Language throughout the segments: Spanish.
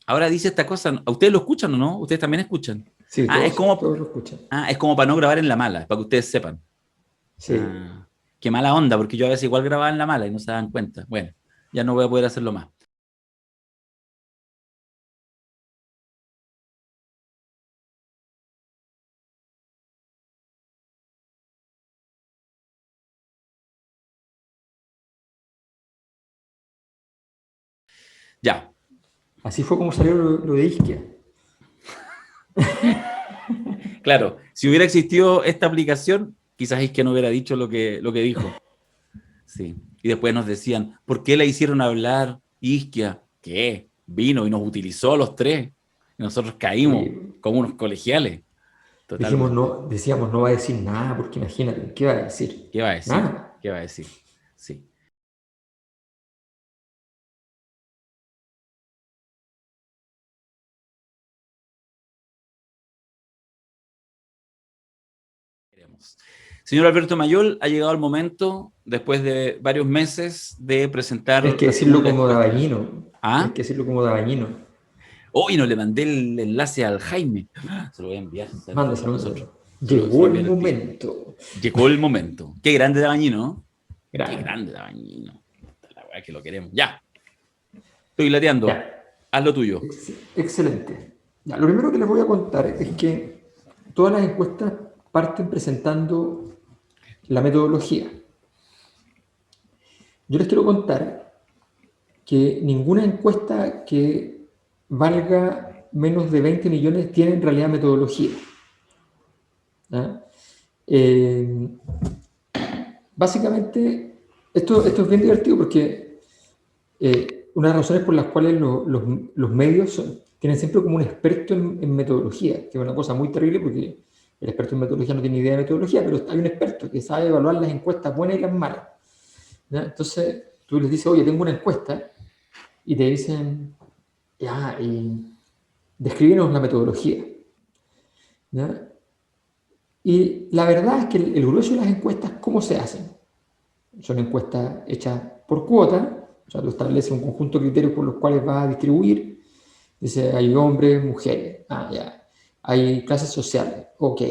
Ahora dice esta cosa, ¿a ustedes lo escuchan o no? ¿Ustedes también escuchan? Sí, Ah, todos lo escuchan. es como para no grabar en la mala, para que ustedes sepan. Sí. Ah, qué mala onda, porque yo a veces igual grababa en la mala y no se dan cuenta. Bueno, ya no voy a poder hacerlo más. Ya, Así fue como salió lo de Isquia. claro, si hubiera existido esta aplicación, quizás es que no hubiera dicho lo que dijo. Sí. Y después nos decían, ¿por qué la hicieron hablar Isquia? ¿Qué? Vino y nos utilizó a los tres. Y nosotros caímos Oye, como unos colegiales. dijimos Totalmente. no, decíamos no va a decir nada, porque imagínate, ¿qué va a decir? ¿Qué va a decir? Nada. ¿Qué va a decir? Sí. Queremos. Señor Alberto Mayol, ha llegado el momento, después de varios meses, de Tienes presentar que la decirlo segunda como encuesta. Dabañino. Tienes ¿Ah? que decirlo como Dabañino. Hoy no le mandé el enlace al Jaime. Se lo voy a enviar. Mándaselo, Nosotros. mándaselo. Se lo Llegó el envié al tiro. momento. Llegó el momento. Qué grande Dabañino, ¿no? Qué Grande. grande Dabañino. La weá que lo queremos. Ya, estoy lateando. Ya. Haz lo tuyo. Excelente. Ya, lo primero que les voy a contar es que todas las encuestas parten presentando la metodología. Yo les quiero contar que ninguna encuesta que valga menos de 20 millones tiene en realidad metodología. ¿Ya? Eh, Básicamente, esto es bien divertido porque una de las razones por las cuales los medios tienen siempre como un experto en metodología, que es una cosa muy terrible porque el experto en metodología no tiene idea de metodología, pero hay un experto que sabe evaluar las encuestas buenas y las malas. ¿Ya? Entonces, tú les dices, oye, tengo una encuesta, y te dicen, ya, y descríbenos la metodología. ¿Ya? Y la verdad es que el grueso de las encuestas, ¿cómo se hacen? Son encuestas hechas por cuota, o sea, tú estableces un conjunto de criterios por los cuales vas a distribuir. Dice, hay hombres, mujeres, ya. Hay clases sociales, ok.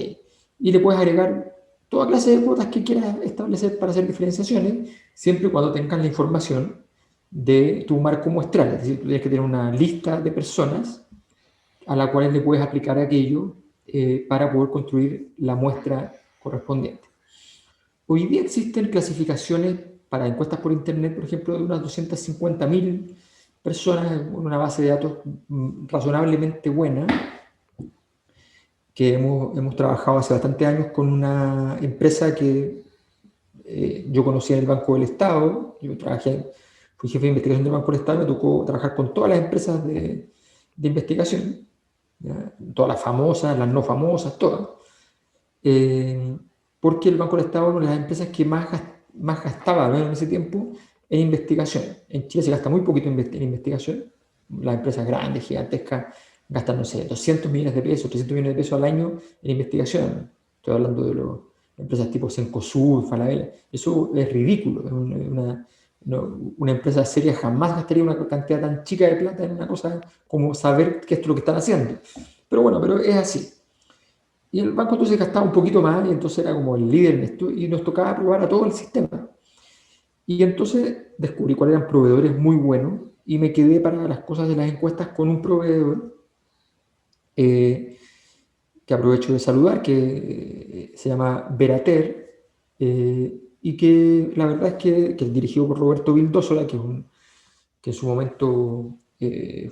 Y le puedes agregar toda clase de cuotas que quieras establecer para hacer diferenciaciones, siempre y cuando tengas la información de tu marco muestral. Es decir, tú tienes que tener una lista de personas a la cual le puedes aplicar aquello para poder construir la muestra correspondiente. Hoy día existen clasificaciones para encuestas por Internet, por ejemplo, de unas 250.000 personas en una base de datos razonablemente buena, que hemos trabajado hace bastantes años con una empresa que yo conocí en el Banco del Estado. Yo fui jefe de investigación del Banco del Estado y me tocó trabajar con todas las empresas de investigación, ¿ya? Todas las famosas, las no famosas, todas. Eh, Porque el Banco del Estado es una de las empresas que más gastaba, ¿no?, en ese tiempo en investigación. En Chile se gasta muy poquito en investigación. Las empresas grandes, gigantescas, gastan, no sé, 200 millones de pesos, 300 millones de pesos al año en investigación. Estoy hablando de las empresas tipo Cencosud, Falabella. Eso es ridículo. Una empresa seria jamás gastaría una cantidad tan chica de plata en una cosa como saber qué es lo que están haciendo. Pero bueno, pero es así. Y el banco entonces gastaba un poquito más y entonces era como el líder en esto y nos tocaba probar a todo el sistema. Y entonces descubrí cuáles eran proveedores muy buenos y me quedé para las cosas de las encuestas con un proveedor eh, que aprovecho de saludar, que se llama Verater, y que la verdad es que es dirigido por Roberto Vildósola, que en su momento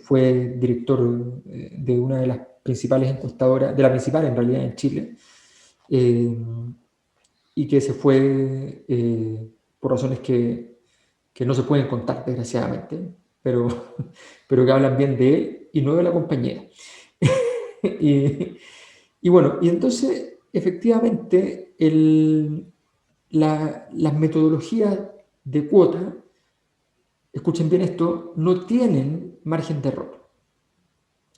fue director de una de las principales encuestadoras, de la principal en realidad en Chile, eh, y que se fue por razones que no se pueden contar, desgraciadamente, pero, pero que hablan bien de él y no de la compañía. y, y bueno, y entonces, efectivamente, las metodologías de cuota, escuchen bien esto, no tienen margen de error.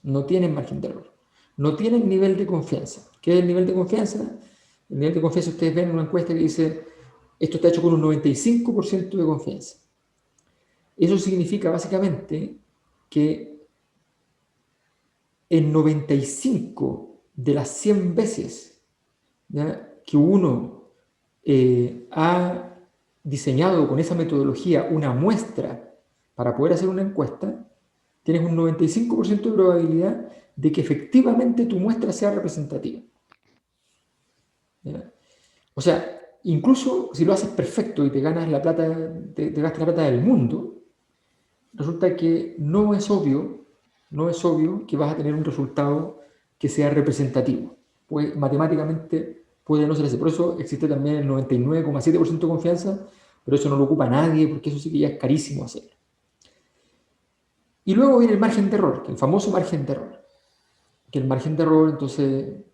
No tienen margen de error. No tienen nivel de confianza. ¿Qué es el nivel de confianza? El nivel de confianza, ustedes ven en una encuesta que dice, esto está hecho con un 95% de confianza. Eso significa básicamente que en 95 de las 100 veces, ¿ya?, que uno ha diseñado con esa metodología una muestra para poder hacer una encuesta, tienes un 95% de probabilidad de que efectivamente tu muestra sea representativa. ¿Ya? O sea, incluso si lo haces perfecto y te ganas la plata, te gastas la plata del mundo, resulta que no es obvio que vas a tener un resultado que sea representativo. Pues matemáticamente puede no ser así. Por eso existe también el 99,7% de confianza, pero eso no lo ocupa nadie, porque eso sí que ya es carísimo hacerlo. Y luego viene el margen de error, que el famoso margen de error. Que el margen de error, entonces,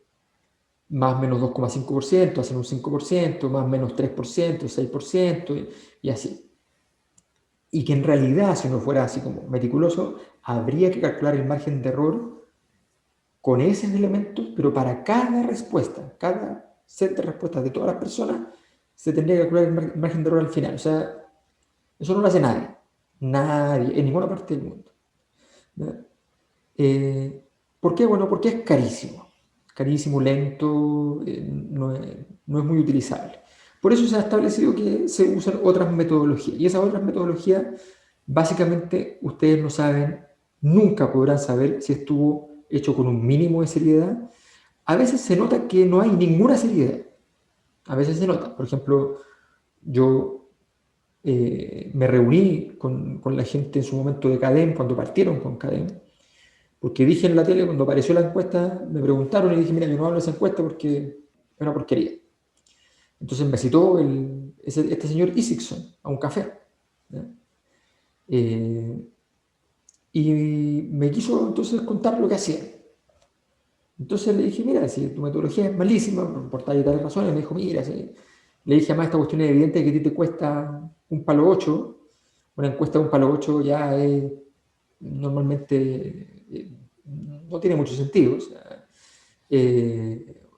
más menos 2,5%, hacen un 5%, más menos 3%, 6%, y así. Y que en realidad, si uno fuera así como meticuloso, habría que calcular el margen de error con esos elementos, pero para cada respuesta, cada set de respuestas de todas las personas, se tendría que calcular el margen de error al final. O sea, eso no lo hace nadie. Nadie, en ninguna parte del mundo. ¿Por qué? Bueno, porque es carísimo. Carísimo, lento, no es muy utilizable. Por eso se ha establecido que se usan otras metodologías. Y esas otras metodologías, básicamente, ustedes no saben, nunca podrán saber si estuvo hecho con un mínimo de seriedad. A veces se nota que no hay ninguna seriedad. A veces se nota. Por ejemplo, yo me reuní con la gente en su momento de CADEM, cuando partieron con CADEM, porque dije en la tele, cuando apareció la encuesta, me preguntaron y dije, mira, yo no hablo de esa encuesta porque es una porquería. Entonces me citó este señor Isixson a un café. Y me quiso entonces contar lo que hacía. Entonces le dije, mira, si tu metodología es malísima, por tal y tales razones, me dijo, mira, si... Le dije, además, esta cuestión es evidente que a ti te cuesta un palo 8, una encuesta de un palo 8 ya es normalmente no tiene mucho sentido. O sea,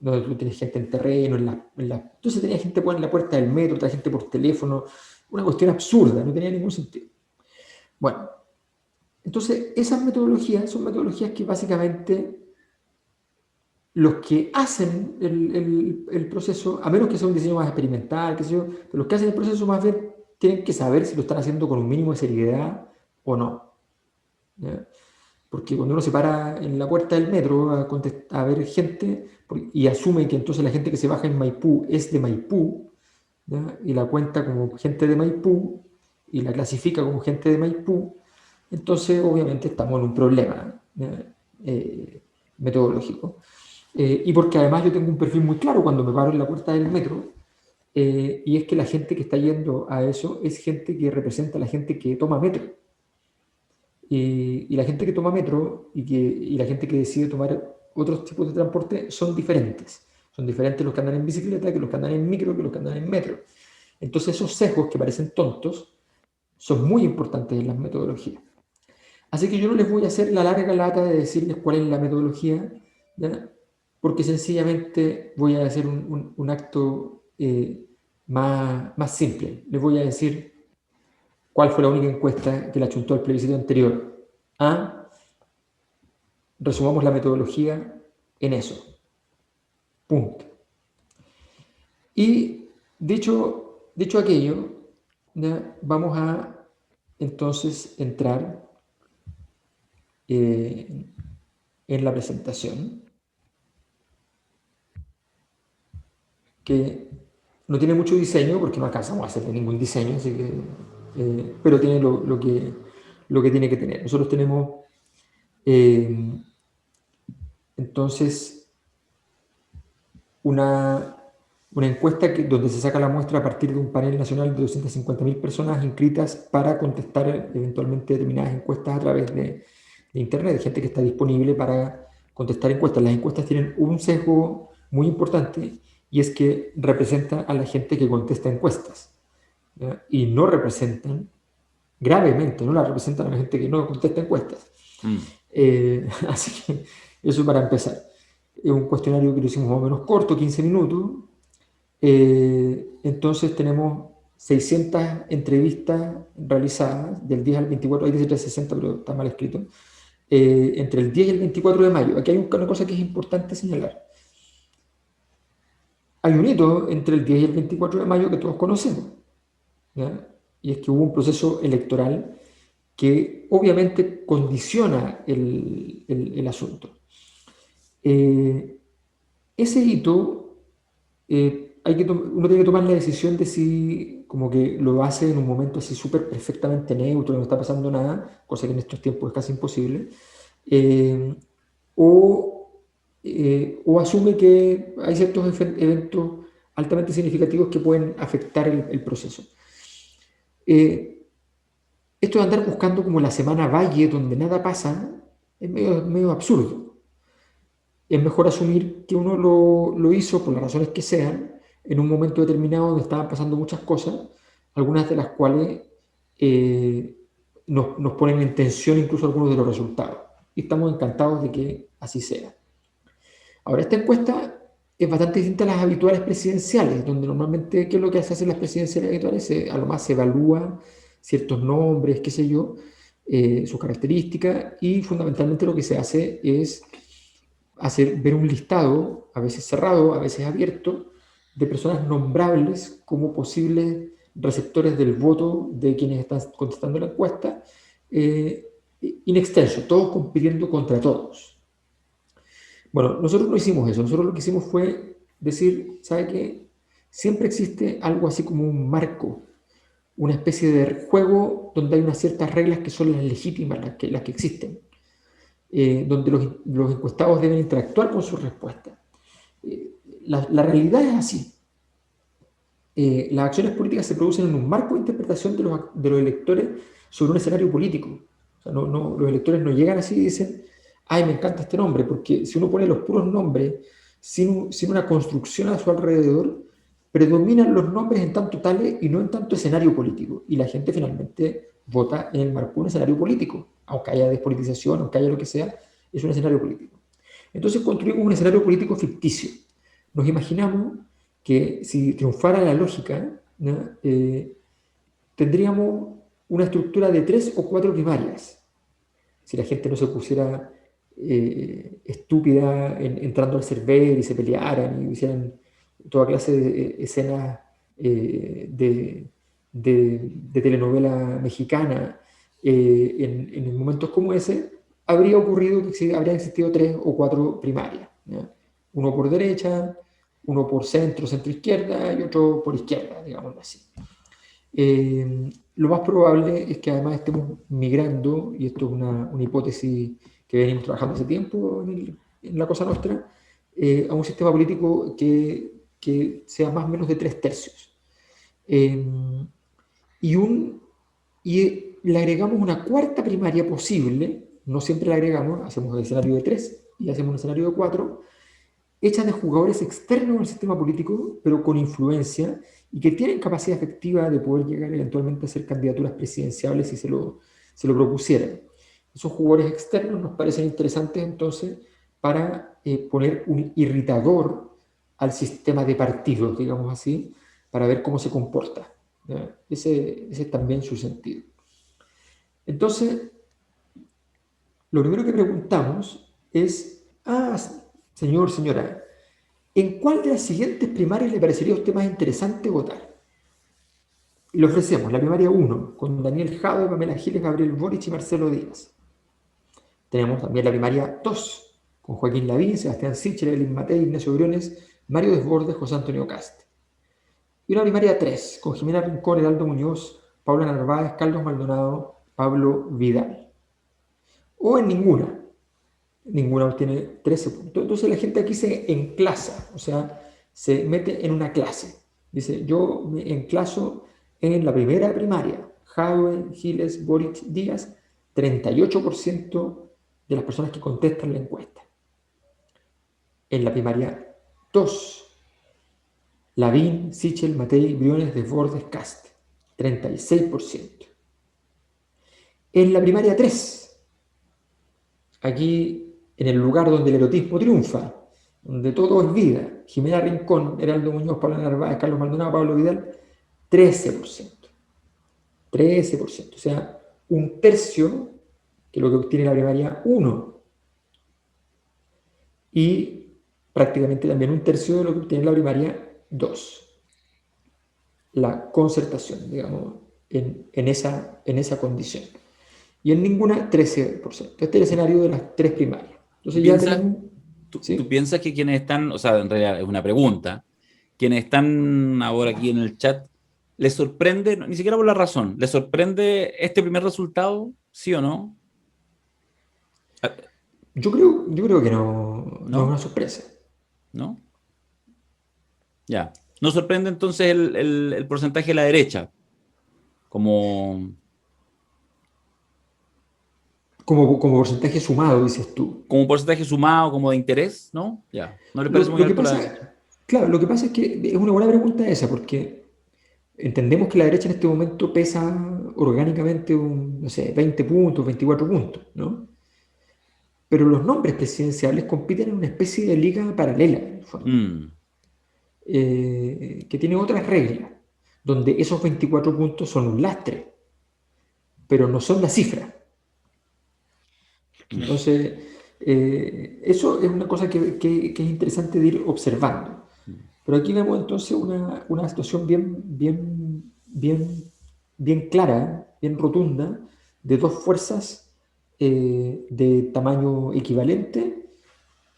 no, tú tienes gente en terreno, entonces tenía gente en la puerta del metro, otra gente por teléfono, una cuestión absurda, no tenía ningún sentido. Bueno, entonces esas metodologías son metodologías que básicamente los que hacen el proceso, a menos que sea un diseño más experimental, qué sé yo, pero los que hacen el proceso más bien tienen que saber si lo están haciendo con un mínimo de seriedad o no. ¿Ya? Porque cuando uno se para en la puerta del metro a ver gente y asume que entonces la gente que se baja en Maipú es de Maipú, ¿ya?, y la cuenta como gente de Maipú y la clasifica como gente de Maipú, entonces obviamente estamos en un problema metodológico. Y porque además yo tengo un perfil muy claro cuando me paro en la puerta del metro, y es que la gente que está yendo a eso es gente que representa a la gente que toma metro. Y la gente que toma metro y la gente que decide tomar otros tipos de transporte son diferentes. Son diferentes los que andan en bicicleta que los que andan en micro, que los que andan en metro. Entonces esos sesgos que parecen tontos son muy importantes en las metodologías. Así que yo no les voy a hacer la larga lata de decirles cuál es la metodología, ¿ya?, porque sencillamente voy a hacer un acto más simple. Les voy a decir cuál fue la única encuesta que la chuntó al plebiscito anterior. Resumamos la metodología en eso. Punto. Y dicho aquello, ¿ya?, vamos a entonces entrar en la presentación, que no tiene mucho diseño porque no alcanzamos a hacer ningún diseño, así que, pero tiene lo que tiene que tener. Nosotros tenemos entonces una encuesta donde se saca la muestra a partir de un panel nacional de 250.000 personas inscritas para contestar eventualmente determinadas encuestas a través de Internet, de gente que está disponible para contestar encuestas. Las encuestas tienen un sesgo muy importante y es que representan a la gente que contesta encuestas, ¿ya?, y no representan, gravemente, no la representan a la gente que no contesta encuestas. Así que eso para empezar. Es un cuestionario que lo hicimos más o menos corto, 15 minutos. Entonces tenemos 600 entrevistas realizadas del 10 al 24, ahí dice 360, pero está mal escrito. entre el 10 y el 24 de mayo. Aquí hay una cosa que es importante señalar. Hay un hito entre el 10 y el 24 de mayo que todos conocemos, ¿ya? Y es que hubo un proceso electoral que obviamente condiciona el asunto. Ese hito, uno tiene que tomar la decisión de si como que lo hace en un momento así súper perfectamente neutro, no está pasando nada, cosa que en estos tiempos es casi imposible, eh, o, o asume que hay ciertos eventos altamente significativos que pueden afectar el proceso. Esto de andar buscando como la semana valle donde nada pasa es medio absurdo. Es mejor asumir que uno lo hizo por las razones que sean, en un momento determinado donde estaban pasando muchas cosas, algunas de las cuales nos ponen en tensión incluso algunos de los resultados. Y estamos encantados de que así sea. Ahora, esta encuesta es bastante distinta a las habituales presidenciales, donde normalmente, ¿qué es lo que se hace en las presidenciales habituales? A lo más se evalúa ciertos nombres, qué sé yo, sus características, y fundamentalmente lo que se hace es ver un listado, a veces cerrado, a veces abierto, de personas nombrables como posibles receptores del voto de quienes están contestando la encuesta, in extenso, todos compitiendo contra todos. Bueno, nosotros no hicimos eso, nosotros lo que hicimos fue decir, ¿sabe qué? Siempre existe algo así como un marco, una especie de juego donde hay unas ciertas reglas que son las legítimas, las que existen, donde los encuestados deben interactuar con sus respuestas. La realidad es así. Las acciones políticas se producen en un marco de interpretación de los electores sobre un escenario político. O sea, los electores no llegan así y dicen, ay, me encanta este nombre, porque si uno pone los puros nombres sin una construcción a su alrededor, predominan los nombres en tanto tales y no en tanto escenario político. Y la gente finalmente vota en el marco de un escenario político, aunque haya despolitización, aunque haya lo que sea, es un escenario político. Entonces construimos un escenario político ficticio. Nos imaginamos que si triunfara la lógica, ¿no? Tendríamos una estructura de 3 o 4 primarias. Si la gente no se pusiera estúpida entrando al server y se pelearan y hicieran toda clase de escenas de telenovela mexicana en momentos como ese, habría ocurrido que habrían existido 3 o 4 primarias, ¿no? Uno por derecha, uno por centro, centro-izquierda y otro por izquierda, digamos así. Lo más probable es que además estemos migrando, y esto es una hipótesis que venimos trabajando hace tiempo en la Cosa Nostra, a un sistema político que sea más o menos de 3/3. Y le agregamos una cuarta primaria posible, no siempre la agregamos, hacemos el escenario de 3 y hacemos un escenario de 4, hecha de jugadores externos al sistema político, pero con influencia y que tienen capacidad efectiva de poder llegar eventualmente a ser candidaturas presidenciables si se lo propusieran. Esos jugadores externos nos parecen interesantes entonces para poner un irritador al sistema de partidos, digamos así, para ver cómo se comporta. Ese es también su sentido. Entonces, lo primero que preguntamos es, señor, señora, ¿en cuál de las siguientes primarias le parecería a usted más interesante votar? Y le ofrecemos la primaria 1, con Daniel Jadwe, Pamela Giles, Gabriel Boric y Marcelo Díaz. Tenemos también la primaria 2, con Joaquín Lavín, Sebastián Sichel, Evelyn Matei, Ignacio Briones, Mario Desbordes, José Antonio Cast. Y una primaria 3, con Jimena Rincón, Heraldo Muñoz, Paula Narváez, Carlos Maldonado, Pablo Vidal. O en ninguna. Ninguna tiene 13 puntos. Entonces la gente aquí se enclasa, o sea, se mete en una clase. Dice, yo me enclaso en la primera primaria. Jadwe, Giles, Boric, Díaz, 38% de las personas que contestan la encuesta. En la primaria 2, Lavín, Sichel, Matei, Briones, Desbordes, Cast, 36%. En la primaria 3, aquí en el lugar donde el erotismo triunfa, donde todo es vida, Jimena Rincón, Heraldo Muñoz, Pablo Narváez, Carlos Maldonado, Pablo Vidal, 13%. 13%, o sea, un tercio que es lo que obtiene la primaria 1, y prácticamente también un tercio de lo que obtiene la primaria 2. La concertación, digamos, en esa condición. Y en ninguna 13%. Este es el escenario de las tres primarias. ¿Tú Entonces ya piensas, tenemos, tú ¿sí? piensas que quienes están, o sea, en realidad es una pregunta, quienes están ahora aquí en el chat, ¿les sorprende, ni siquiera por la razón, les sorprende este primer resultado, sí o no? Ah, Yo creo que no es ¿no? una sorpresa. ¿No? Ya. ¿No sorprende entonces el porcentaje de la derecha? Como, Como porcentaje sumado, dices tú. como porcentaje sumado, como de interés, ¿no? Ya. ¿No les parece muy Lo que alto la derecha? pasa, claro, lo que pasa es que es una buena pregunta esa, porque entendemos que la derecha en este momento pesa orgánicamente no sé, 20 puntos, 24 puntos, ¿no? Pero los nombres presidenciales compiten en una especie de liga paralela, en el fondo, Mm. que tiene otras reglas, donde esos 24 puntos son un lastre, pero no son la cifra. Entonces, eso es una cosa que es interesante de ir observando. Pero aquí vemos entonces una situación bien clara, bien rotunda, de dos fuerzas de tamaño equivalente,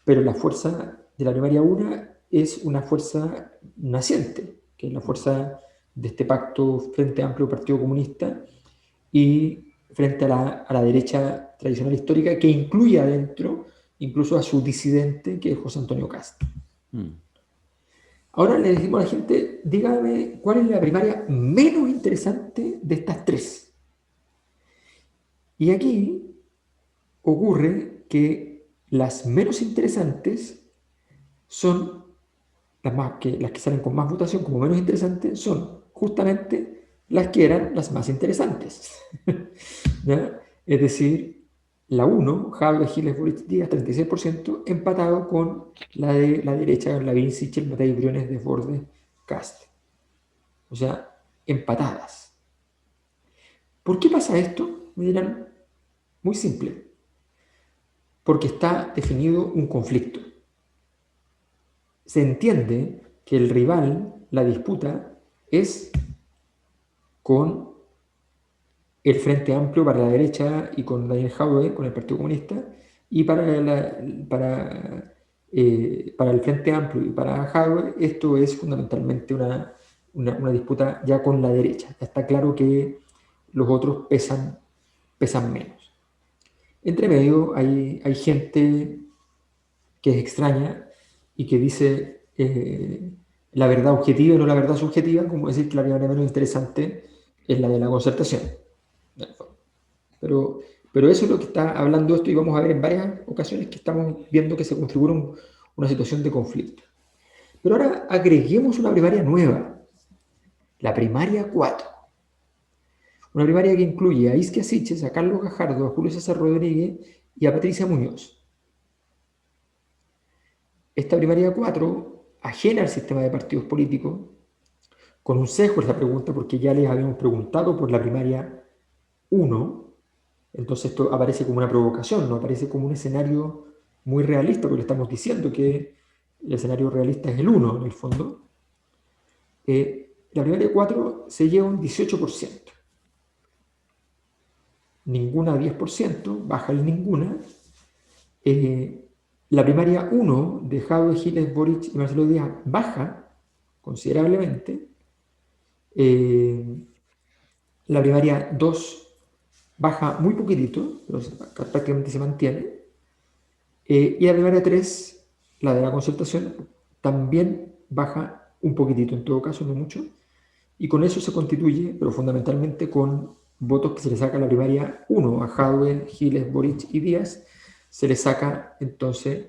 pero la fuerza de la primaria una es una fuerza naciente, que es la fuerza de este pacto Frente Amplio Partido Comunista y frente a la derecha tradicional histórica, que incluye adentro incluso a su disidente, que es José Antonio Cast. Mm. Ahora le decimos a la gente, dígame cuál es la primaria menos interesante de estas tres. Y aquí ocurre que las menos interesantes son las que salen con más votación como menos interesantes, son justamente las que eran las más interesantes. ¿Ya? Es decir, la 1, Jadwe, Giles, Boric, Díaz, 36%, empatado con la de la derecha, Lavín, Sichel, Matei, Briones, Desbordes, Cast. O sea, empatadas. ¿Por qué pasa esto? Me dirán, muy simple, porque está definido un conflicto. Se entiende que el rival, la disputa, es con el Frente Amplio para la derecha y con Daniel Jadwe, con el Partido Comunista, y para el Frente Amplio y para Jadwe, esto es fundamentalmente una disputa ya con la derecha. Ya está claro que los otros pesan menos. Entre medio hay gente que es extraña y que dice la verdad objetiva y no la verdad subjetiva, como decir que la primera menos interesante es la de la concertación. Pero, pero eso es lo que está hablando esto y vamos a ver en varias ocasiones que estamos viendo que se configura una situación de conflicto. Pero ahora agreguemos una primaria nueva, la primaria 4. Una primaria que incluye a Isquia Siches, a Carlos Gajardo, a Julio César Rodríguez y a Patricia Muñoz. Esta primaria 4, ajena al sistema de partidos políticos, con un sesgo es la pregunta porque ya les habíamos preguntado por la primaria 1, entonces esto aparece como una provocación, no aparece como un escenario muy realista, porque le estamos diciendo que el escenario realista es el 1 en el fondo. La primaria 4 se lleva un 18%, ninguna 10%, baja el ninguna. La primaria 1 de Jadwe, Giles, Boric y Marcelo Díaz baja considerablemente. La primaria 2 baja muy poquitito, pero prácticamente se mantiene. Y la primaria 3, la de la concertación, también baja un poquitito, en todo caso no mucho. Y con eso se constituye, pero fundamentalmente con votos que se le saca a la primaria 1, a Jadwe, Giles, Boric y Díaz, se le saca entonces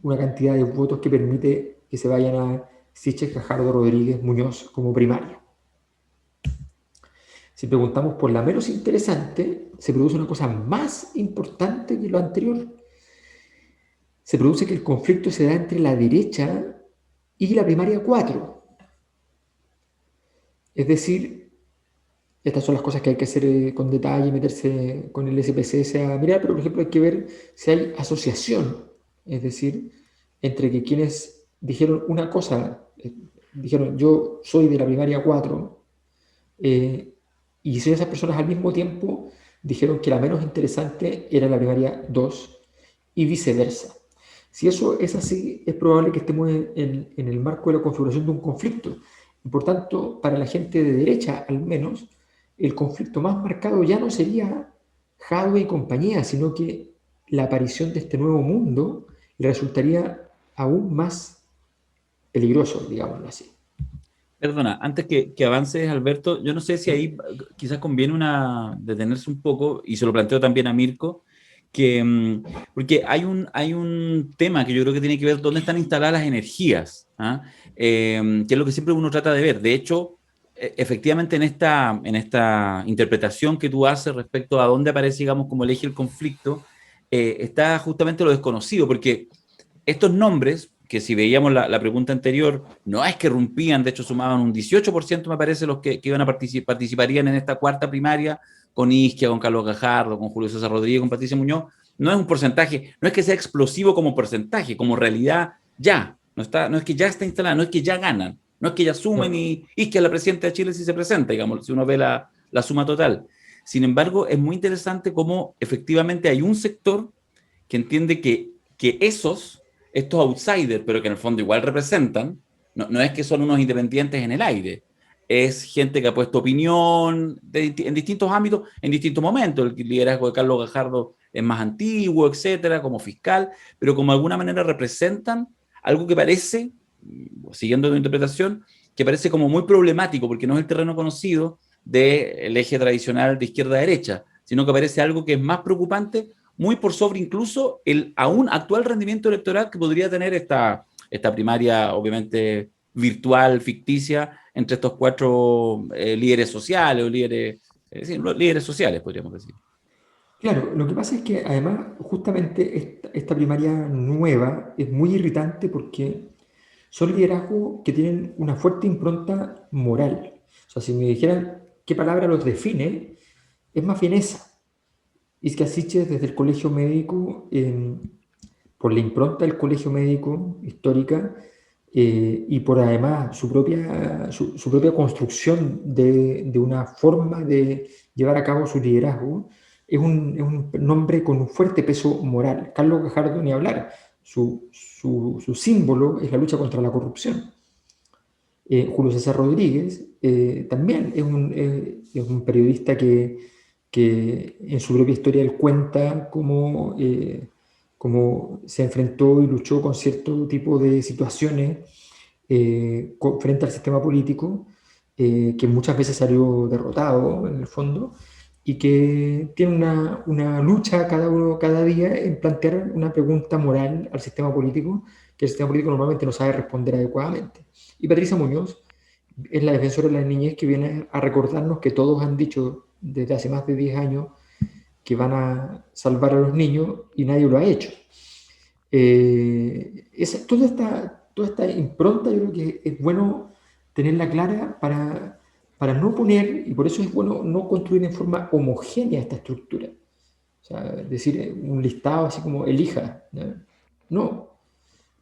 una cantidad de votos que permite que se vayan a Sichel, Gajardo, Rodríguez, Muñoz como primaria. Si preguntamos por la menos interesante, se produce una cosa más importante que lo anterior. Se produce que el conflicto se da entre la derecha y la primaria 4. Es decir, estas son las cosas que hay que hacer con detalle, meterse con el SPSS a mirar, pero por ejemplo hay que ver si hay asociación, es decir, entre que quienes dijeron una cosa, dijeron yo soy de la primaria 4, y si esas personas al mismo tiempo dijeron que la menos interesante era la primaria 2 y viceversa. Si eso es así, es probable que estemos en el marco de la configuración de un conflicto. Y por tanto, para la gente de derecha, al menos, el conflicto más marcado ya no sería Jadwe y compañía, sino que la aparición de este nuevo mundo le resultaría aún más peligroso, digámoslo así. Perdona, antes que avances, Alberto, yo no sé si ahí quizás conviene detenerse un poco, y se lo planteo también a Mirko, porque hay un tema que yo creo que tiene que ver dónde están instaladas las energías, ¿ah? Que es lo que siempre uno trata de ver. De hecho, efectivamente en esta interpretación que tú haces respecto a dónde aparece, digamos, como el eje del conflicto, está justamente lo desconocido, porque estos nombres, que si veíamos la pregunta anterior, no es que rompían, de hecho sumaban un 18%, me parece, los que iban a participarían en esta cuarta primaria, con Isquia, con Carlos Gajardo, con Julio César Rodríguez, con Patricia Muñoz. No es un porcentaje, no es que sea explosivo como porcentaje, como realidad ya. No es que ya está instalada, no es que ya ganan, no es que ya sumen No. y Isquia, la presidenta de Chile, si se presenta, digamos, si uno ve la suma total. Sin embargo, es muy interesante cómo efectivamente hay un sector que entiende que estos outsiders, pero que en el fondo igual representan, no es que son unos independientes en el aire, es gente que ha puesto opinión en distintos ámbitos, en distintos momentos. El liderazgo de Carlos Gajardo es más antiguo, etcétera, como fiscal, pero como de alguna manera representan algo que parece, siguiendo tu interpretación, que parece como muy problemático, porque no es el terreno conocido del eje tradicional de izquierda a derecha, sino que parece algo que es más preocupante, muy por sobre incluso el aún actual rendimiento electoral que podría tener esta primaria, obviamente virtual, ficticia, entre estos cuatro líderes sociales o sí, líderes sociales, podríamos decir. Claro, lo que pasa es que además justamente esta primaria nueva es muy irritante porque son liderazgos que tienen una fuerte impronta moral. O sea, si me dijeran qué palabra los define, es más bien esa. Isquia Siches desde el colegio médico, por la impronta del colegio médico histórica, y por además su propia construcción de una forma de llevar a cabo su liderazgo, es un nombre con un fuerte peso moral. Carlos Gajardo, ni hablar, su símbolo es la lucha contra la corrupción. Julio César Rodríguez también es un periodista que en su propia historia él cuenta cómo se enfrentó y luchó con cierto tipo de situaciones frente al sistema político, que muchas veces salió derrotado en el fondo, y que tiene una lucha cada día en plantear una pregunta moral al sistema político, que el sistema político normalmente no sabe responder adecuadamente. Y Patricia Muñoz es la defensora de la niñez que viene a recordarnos que todos han dicho desde hace más de 10 años que van a salvar a los niños y nadie lo ha hecho. Toda esta impronta yo creo que es bueno tenerla clara para no poner, y por eso es bueno no construir en forma homogénea esta estructura. O sea, decir un listado así como elija. No,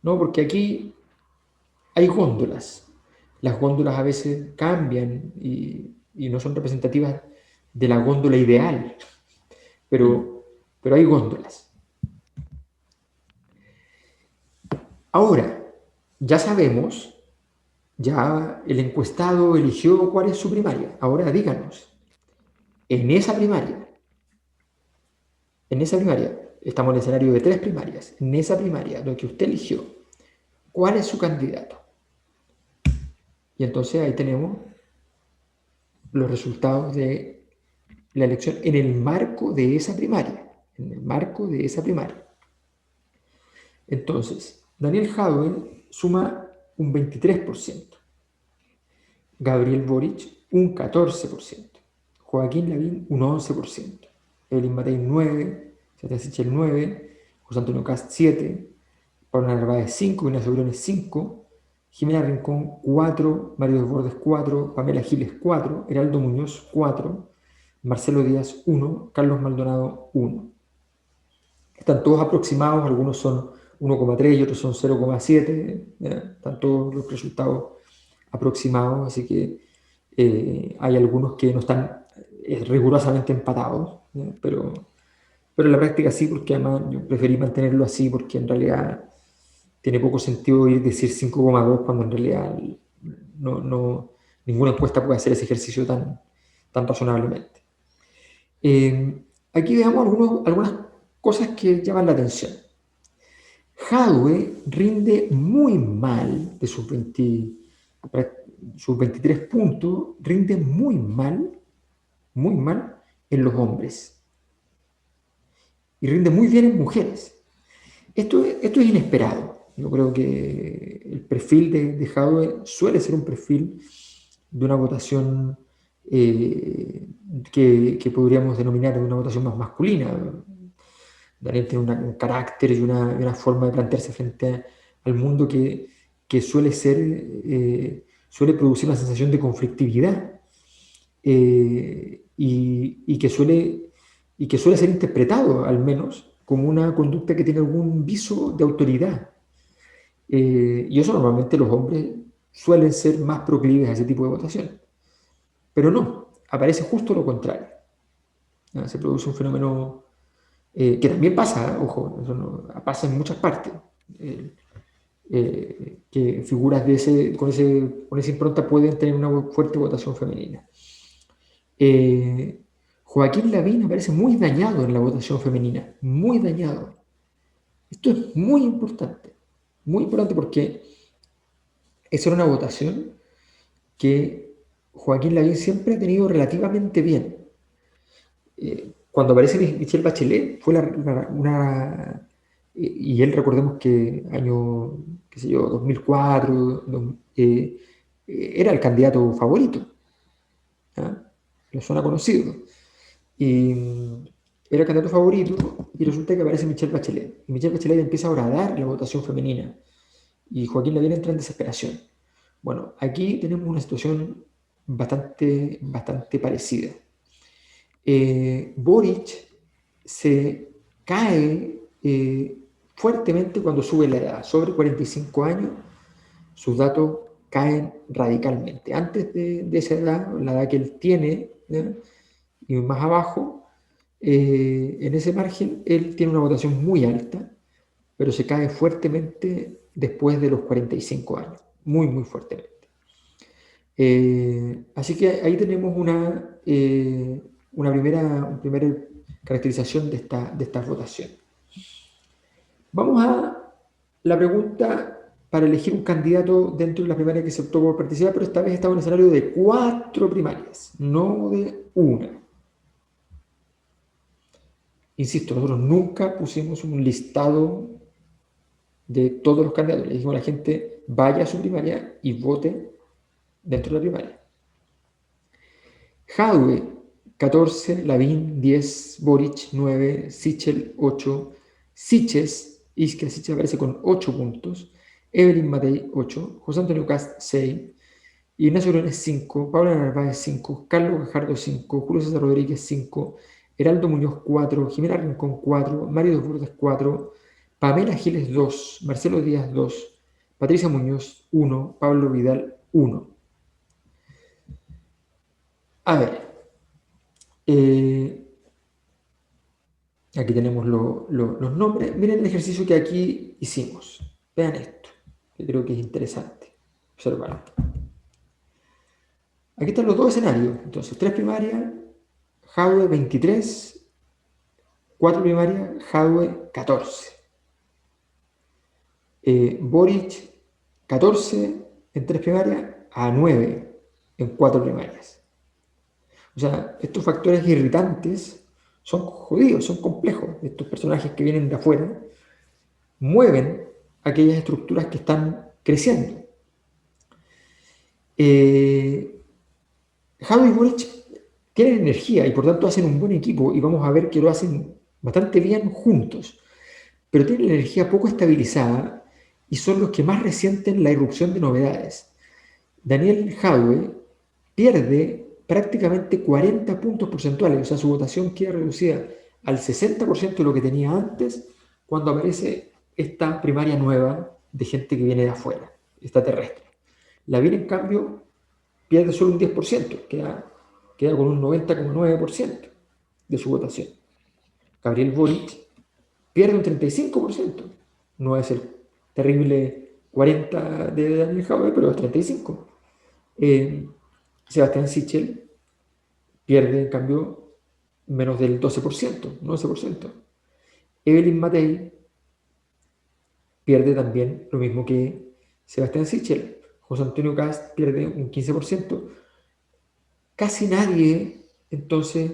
no, porque aquí hay góndolas. Las góndolas a veces cambian y no son representativas de la góndola ideal, Mm. pero hay góndolas. Ahora, ya sabemos, ya el encuestado eligió cuál es su primaria. Ahora díganos, en esa primaria, estamos en el escenario de 3 primarias, en esa primaria, lo que usted eligió, ¿cuál es su candidato? Y entonces ahí tenemos los resultados de la elección en el marco de esa primaria, en el marco de esa primaria. Entonces, Daniel Jadwe suma un 23%, Gabriel Boric un 14%, Joaquín Lavín un 11%, Evelyn Matei 9%, Sebastián Sichel 9%, José Antonio Cast 7%, Pablo Narváez 5%, Ignacio Briones 5%, Jimena Rincón 4, Mario Desbordes 4, Pamela Giles 4, Heraldo Muñoz 4, Marcelo Díaz 1, Carlos Maldonado 1. Están todos aproximados, algunos son 1,3 y otros son 0,7. Están todos los resultados aproximados, así que hay algunos que no están rigurosamente empatados, pero en la práctica sí, porque además yo preferí mantenerlo así, porque en realidad tiene poco sentido decir 5,2 cuando en realidad ninguna encuesta puede hacer ese ejercicio tan razonablemente. Aquí veamos algunas cosas que llaman la atención. Jadwe rinde muy mal de sus 23 puntos, rinde muy mal en los hombres. Y rinde muy bien en mujeres. Esto es inesperado. Yo creo que el perfil de Jadwe suele ser un perfil de una votación que podríamos denominar una votación más masculina. Daniel tiene un carácter y una forma de plantearse frente al mundo que suele producir una sensación de conflictividad y que suele ser interpretado, al menos, como una conducta que tiene algún viso de autoridad. Y eso normalmente los hombres suelen ser más proclives a ese tipo de votación. Pero no, aparece justo lo contrario. Se produce un fenómeno que también pasa, ojo, eso pasa en muchas partes, que figuras con esa impronta pueden tener una fuerte votación femenina. Joaquín Lavín aparece muy dañado en la votación femenina, muy dañado. Esto es muy importante porque esa era una votación que Joaquín Lavín siempre ha tenido relativamente bien. Cuando aparece Michelle Bachelet, fue y él, recordemos que año, qué sé yo, 2004, era el candidato favorito. Lo suena conocido. Y era el candidato favorito y resulta que aparece Michelle Bachelet. Y Michelle Bachelet empieza a horadar la votación femenina. Y Joaquín Lavín entra en desesperación. Bueno, aquí tenemos una situación bastante parecida. Boric se cae fuertemente cuando sube la edad. Sobre 45 años, sus datos caen radicalmente. Antes de esa edad, la edad que él tiene, y más abajo, en ese margen, él tiene una votación muy alta, pero se cae fuertemente después de los 45 años. Muy fuertemente. Así que ahí tenemos una primera caracterización de esta votación. Vamos a la pregunta para elegir un candidato dentro de la primaria que se optó por participar, pero esta vez estamos en un escenario de 4 primarias, no de una. Insisto, nosotros nunca pusimos un listado de todos los candidatos. Le dijimos a la gente, vaya a su primaria y vote dentro de la primaria. Jadwe, 14, Lavín, 10, Boric, 9, Sichel, 8, Siches, Isquia Sichel aparece con 8 puntos, Evelyn Matei, 8, José Antonio Cast, 6, Ignacio Briones, 5, Paula Narváez, 5, Carlos Gajardo, 5, Julio César Rodríguez, 5, Heraldo Muñoz, 4, Jimena Rincón, 4, Mario Desbordes, 4, Pamela Giles, 2, Marcelo Díaz, 2, Patricia Muñoz, 1, Pablo Vidal, 1. A ver, aquí tenemos los nombres. Miren el ejercicio que aquí hicimos. Vean esto, que creo que es interesante observarlo. Aquí están los dos escenarios. Entonces, 3 primarias, Jadwe 23, 4 primarias, Jadwe 14. Boric 14 en 3 primarias a 9 en 4 primarias. O sea, estos factores irritantes son jodidos, son complejos. Estos personajes que vienen de afuera mueven aquellas estructuras que están creciendo. Jadwe y Boric tienen energía y por tanto hacen un buen equipo y vamos a ver que lo hacen bastante bien juntos, pero tienen la energía poco estabilizada y son los que más resienten la irrupción de novedades. Daniel Jadwe pierde prácticamente 40 puntos porcentuales, o sea, su votación queda reducida al 60% de lo que tenía antes cuando aparece esta primaria nueva de gente que viene de afuera, extraterrestre. Lavín, en cambio, pierde solo un 10%, queda con un 90,9% de su votación. Gabriel Boric pierde un 35%, no es el terrible 40 de Daniel Jadwe, pero es 35. Sebastián Sichel pierde, en cambio, menos del 12%, 11%. Evelyn Matei pierde también lo mismo que Sebastián Sichel. José Antonio Kast pierde un 15%. Casi nadie, entonces,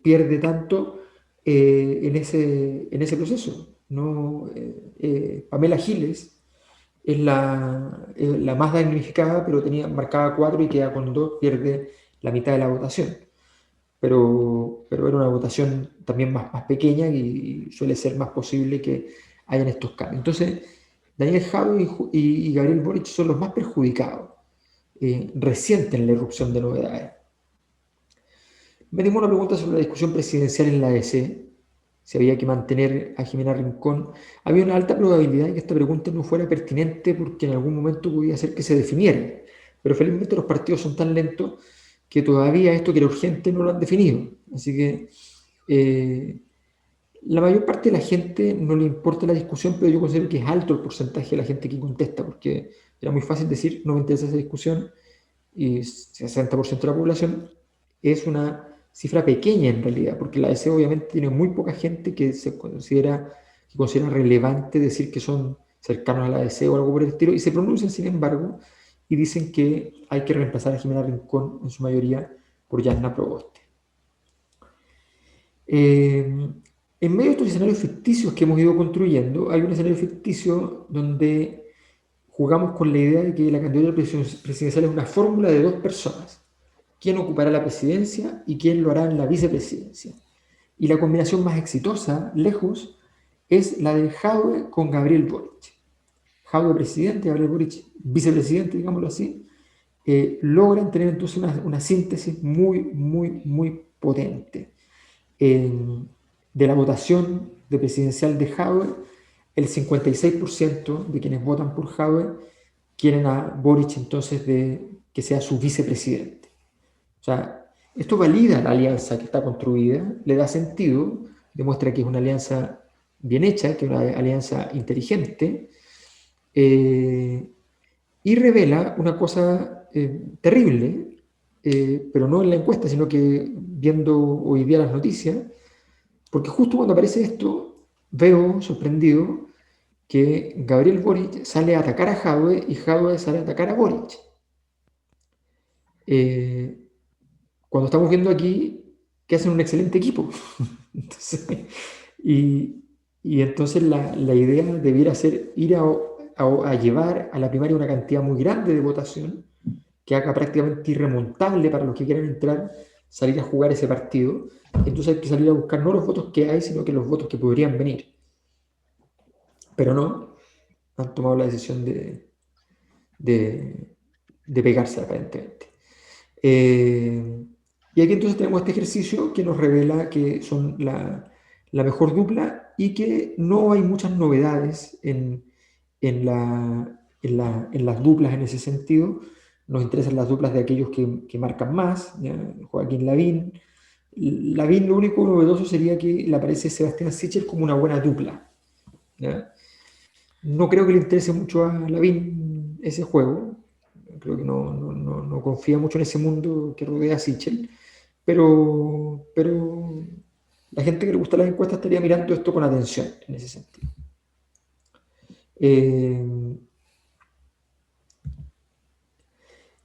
pierde tanto en ese proceso. ¿No? Pamela Giles es la más damnificada, pero marcaba 4 y queda con 2, pierde la mitad de la votación. Pero era una votación también más pequeña y suele ser más posible que hayan estos cambios. Entonces, Daniel Jadwe y Gabriel Boric son los más perjudicados, resienten la irrupción de novedades. Metimos una pregunta sobre la discusión presidencial en la ADC, si había que mantener a Jimena Rincón. Había una alta probabilidad de que esta pregunta no fuera pertinente porque en algún momento podía ser que se definiera. Pero felizmente los partidos son tan lentos que todavía esto que era urgente no lo han definido. Así que la mayor parte de la gente no le importa la discusión, pero yo considero que es alto el porcentaje de la gente que contesta, porque era muy fácil decir no me interesa esa discusión y 60% de la población es una cifra pequeña en realidad, porque la ADC obviamente tiene muy poca gente que considera relevante decir que son cercanos a la ADC o algo por el estilo, y se pronuncian sin embargo y dicen que hay que reemplazar a Jimena Rincón en su mayoría por Yasna Proboste. En medio de estos escenarios ficticios que hemos ido construyendo, hay un escenario ficticio donde jugamos con la idea de que la candidatura presidencial es una fórmula de 2 personas. ¿Quién ocupará la presidencia y quién lo hará en la vicepresidencia? Y la combinación más exitosa, lejos, es la de Jadwe con Gabriel Boric. Jadwe presidente, Gabriel Boric vicepresidente, digámoslo así, logran tener entonces una síntesis muy, muy, muy potente. De la votación de presidencial de Jadwe, el 56% de quienes votan por Jadwe quieren a Boric entonces que sea su vicepresidente. O sea, esto valida la alianza que está construida, le da sentido, demuestra que es una alianza bien hecha, que es una alianza inteligente, y revela una cosa terrible, pero no en la encuesta, sino que viendo hoy día las noticias, porque justo cuando aparece esto, veo sorprendido que Gabriel Boric sale a atacar a Jadwe y Jadwe sale a atacar a Boric. Cuando estamos viendo aquí que hacen un excelente equipo. Entonces, y entonces la idea debiera ser ir a llevar a la primaria una cantidad muy grande de votación que haga prácticamente irremontable para los que quieran entrar, salir a jugar ese partido. Entonces hay que salir a buscar no los votos que hay, sino que los votos que podrían venir. Pero no, han tomado la decisión de pegarse aparentemente. Y aquí entonces tenemos este ejercicio que nos revela que son la mejor dupla y que no hay muchas novedades en las duplas en ese sentido. Nos interesan las duplas de aquellos que marcan más, ¿ya? Joaquín Lavín. Lavín, lo único novedoso sería que le aparece Sebastián Sichel como una buena dupla, ¿ya? No creo que le interese mucho a Lavín ese juego. Creo que no confía mucho en ese mundo que rodea a Sichel. Pero la gente que le gusta las encuestas estaría mirando esto con atención en ese sentido.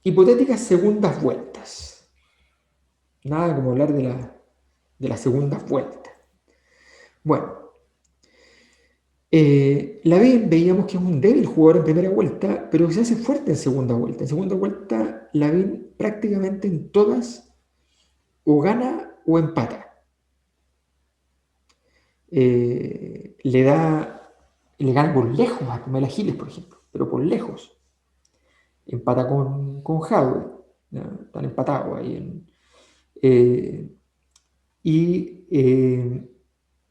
Hipotéticas segundas vueltas. Nada como hablar de las segundas vueltas. Bueno, Lavín veíamos que es un débil jugador en primera vuelta, pero se hace fuerte en segunda vuelta. En segunda vuelta, Lavín prácticamente en todas o gana o empata. Le da le gana por lejos a Pamela Giles, por ejemplo, pero por lejos. Empata con Jadwe, están empatados ahí.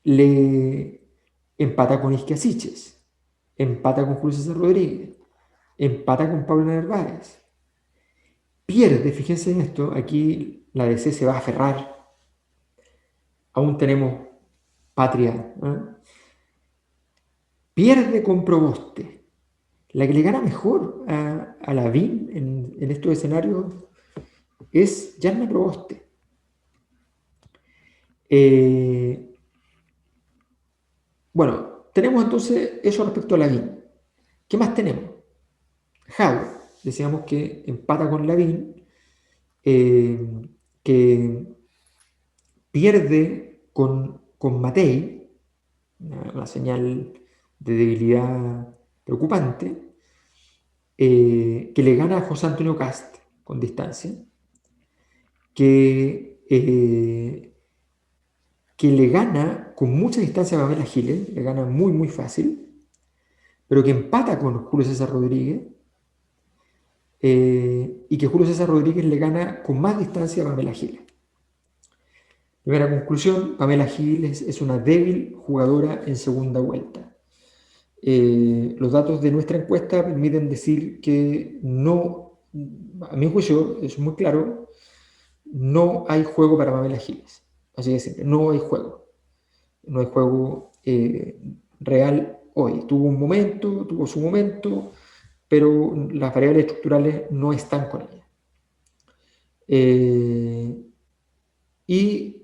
Le empata con Isquia Siches, empata con Julio César Rodríguez, empata con Pablo Narváez. Pierde, fíjense en esto, aquí la DC se va a aferrar. Aún tenemos patria. Pierde con Proboste. La que le gana mejor a Lavín en estos escenarios es Yanna Proboste. Bueno, tenemos entonces eso respecto a Lavín. ¿Qué más tenemos? Jadwe, decíamos que empata con Lavín, que pierde con Matei, una señal de debilidad preocupante, que le gana a José Antonio Cast con distancia, que le gana con mucha distancia a Pamela Giles, le gana muy, muy fácil, pero que empata con Julio César Rodríguez, y que Julio César Rodríguez le gana con más distancia a Pamela Giles. Primera conclusión, Pamela Giles es una débil jugadora en segunda vuelta. Los datos de nuestra encuesta permiten decir que no, a mi juicio, es muy claro, no hay juego para Pamela Giles. Así de simple, no hay juego. No hay juego real hoy. Tuvo su momento, pero las variables estructurales no están con ella. Y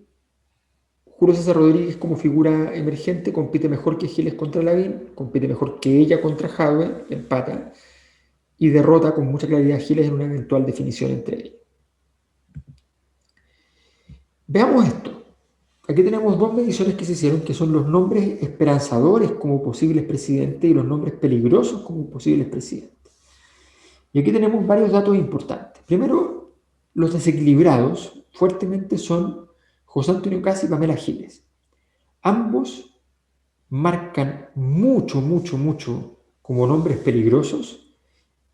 Julio César Rodríguez, como figura emergente, compite mejor que Giles contra Lavín, compite mejor que ella contra Jadwe, empata, y derrota con mucha claridad a Giles en una eventual definición entre ellos. Veamos esto. Aquí tenemos dos mediciones que se hicieron, que son los nombres esperanzadores como posibles presidentes y los nombres peligrosos como posibles presidentes. Y aquí tenemos varios datos importantes. Primero, los desequilibrados fuertemente son José Antonio Cast y Pamela Giles. Ambos marcan mucho, mucho, mucho como nombres peligrosos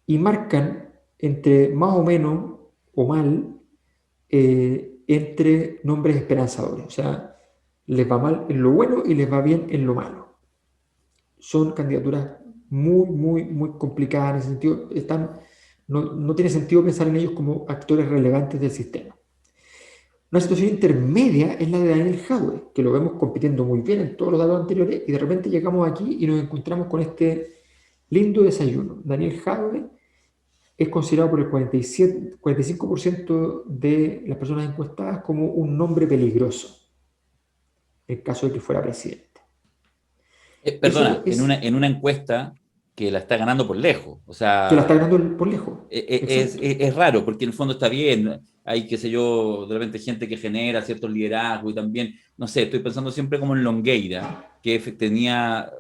y marcan entre más o menos o mal entre nombres esperanzadores. O sea, les va mal en lo bueno y les va bien en lo malo. Son candidaturas muy, muy, muy complicadas en ese sentido. No tiene sentido pensar en ellos como actores relevantes del sistema. Una situación intermedia es la de Daniel Jadwe, que lo vemos compitiendo muy bien en todos los datos anteriores, y de repente llegamos aquí y nos encontramos con este lindo desayuno. Daniel Jadwe es considerado por el 45% de las personas encuestadas como un nombre peligroso, en caso de que fuera presidente. Perdona, en una encuesta que la está ganando por lejos. O sea, que la está ganando por lejos. Es raro, porque en el fondo está bien. Hay, qué sé yo, de repente gente que genera ciertos liderazgos y también, no sé, estoy pensando siempre como en Longueira, que tenía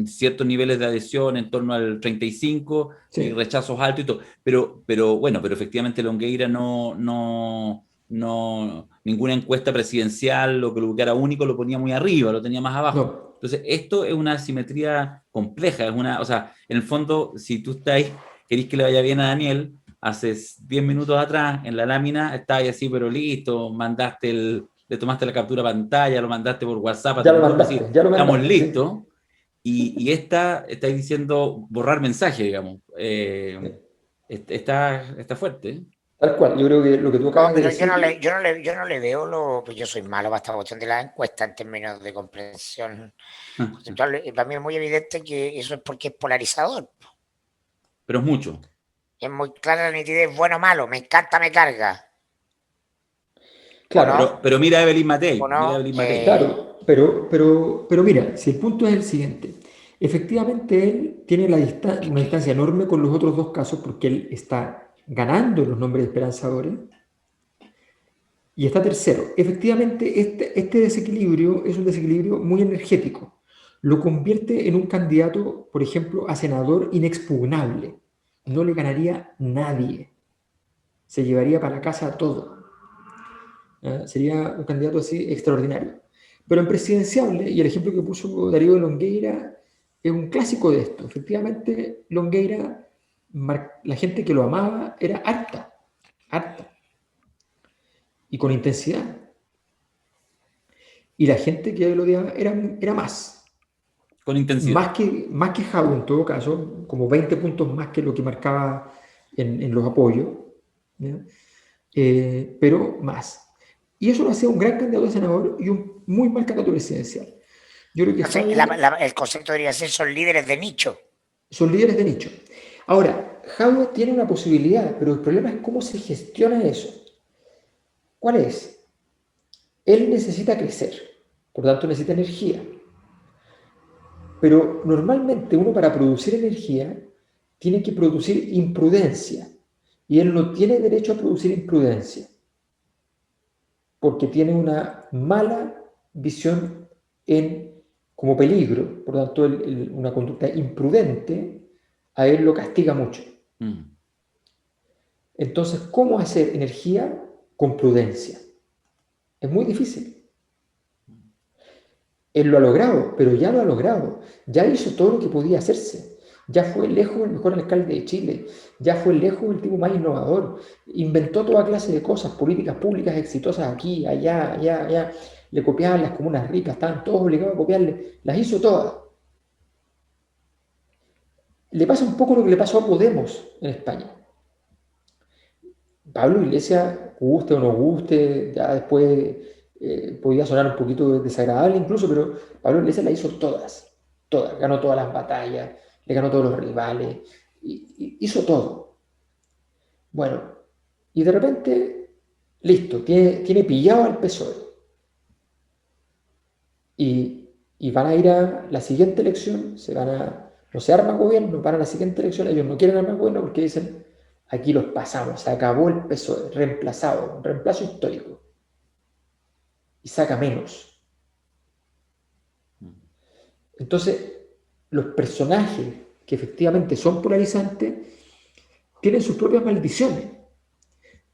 ciertos niveles de adhesión en torno al 35 sí. Y rechazos altos y todo. Pero bueno, pero efectivamente Longueira no ninguna encuesta presidencial o que lo buscara único lo ponía muy arriba, lo tenía más abajo. No. Entonces, esto es una simetría compleja, o sea, en el fondo, si tú querés que le vaya bien a Daniel, hace 10 minutos atrás, en la lámina, estabas así, pero listo, le tomaste la captura pantalla, lo mandaste por WhatsApp, ya lo mandaste, estamos listos, sí. y estáis diciendo borrar mensaje, digamos. Está fuerte. Tal cual, yo creo que lo que tú acabas de decir... Yo no le veo pues yo soy malo para esta cuestión de la encuesta en términos de comprensión conceptual. Para mí es muy evidente que eso es porque es polarizador. Pero es mucho. Es muy clara la nitidez, bueno o malo, me encanta, me carga. Claro, no? pero mira a Evelyn Matei. No? Mira a Evelyn Matei. Claro, pero mira, si el punto es el siguiente, efectivamente él tiene una distancia enorme con los otros dos casos porque él está ganando los nombres esperanzadores y está tercero. Efectivamente, este desequilibrio es un desequilibrio muy energético. Lo convierte en un candidato, por ejemplo, a senador inexpugnable. No le ganaría nadie. Se llevaría para la casa todo. Sería un candidato así extraordinario. Pero en presidenciable, y el ejemplo que puso Darío Longueira es un clásico de esto. Efectivamente, Longueira, la gente que lo amaba era harta, y con intensidad. Y la gente que lo odiaba era más. Con intensidad. Más que Jadwe en todo caso, como 20 puntos más que lo que marcaba en los apoyos, ¿ya? Pero más. Y eso lo hacía un gran candidato a senador y un muy mal candidato presidencial. Yo creo que Entonces, Jadwe el concepto debería ser son líderes de nicho. son líderes de nicho. Ahora, Jadwe tiene una posibilidad, pero el problema es cómo se gestiona eso. ¿Cuál es? Él necesita crecer, por tanto necesita energía. Pero normalmente uno para producir energía tiene que producir imprudencia. Y él no tiene derecho a producir imprudencia, porque tiene una mala visión como peligro. Por tanto, una conducta imprudente a él lo castiga mucho. Entonces, ¿cómo hacer energía con prudencia? Es muy difícil. Él lo ha logrado, pero ya lo ha logrado. Ya hizo todo lo que podía hacerse. Ya fue lejos el mejor alcalde de Chile. Ya fue lejos el tipo más innovador. Inventó toda clase de cosas, políticas públicas exitosas aquí, allá, allá, allá. Le copiaban las comunas ricas, estaban todos obligados a copiarle. Las hizo todas. Le pasa un poco lo que le pasó a Podemos en España. Pablo Iglesias, guste o no guste, ya después podía sonar un poquito desagradable incluso, pero Pablo Iglesias la hizo todas, ganó todas las batallas, le ganó todos los rivales, hizo todo. Bueno, y de repente, listo, tiene pillado al PSOE. Y van a ir a la siguiente elección, no se arma gobierno, van a la siguiente elección, ellos no quieren armar gobierno porque dicen, aquí los pasamos, se acabó el PSOE, reemplazado, un reemplazo histórico. Y saca menos. Entonces, los personajes que efectivamente son polarizantes tienen sus propias maldiciones,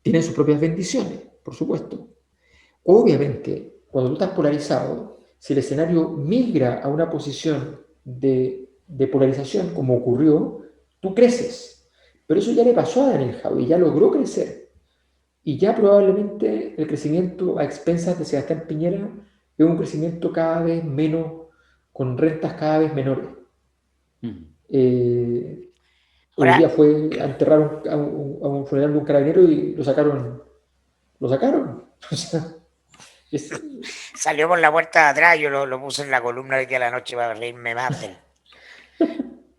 tienen sus propias bendiciones, por supuesto. Obviamente, cuando tú estás polarizado, si el escenario migra a una posición de polarización, como ocurrió, tú creces. Pero eso ya le pasó a Daniel Jaue, ya logró crecer. Y ya probablemente el crecimiento a expensas de Sebastián Piñera es un crecimiento cada vez menos, con rentas cada vez menores. Hoy día fue a enterrar a un funeral de un carabinero y lo sacaron. O sea, Salió por la puerta de atrás, yo lo puse en la columna de día a la noche para reírme más de él.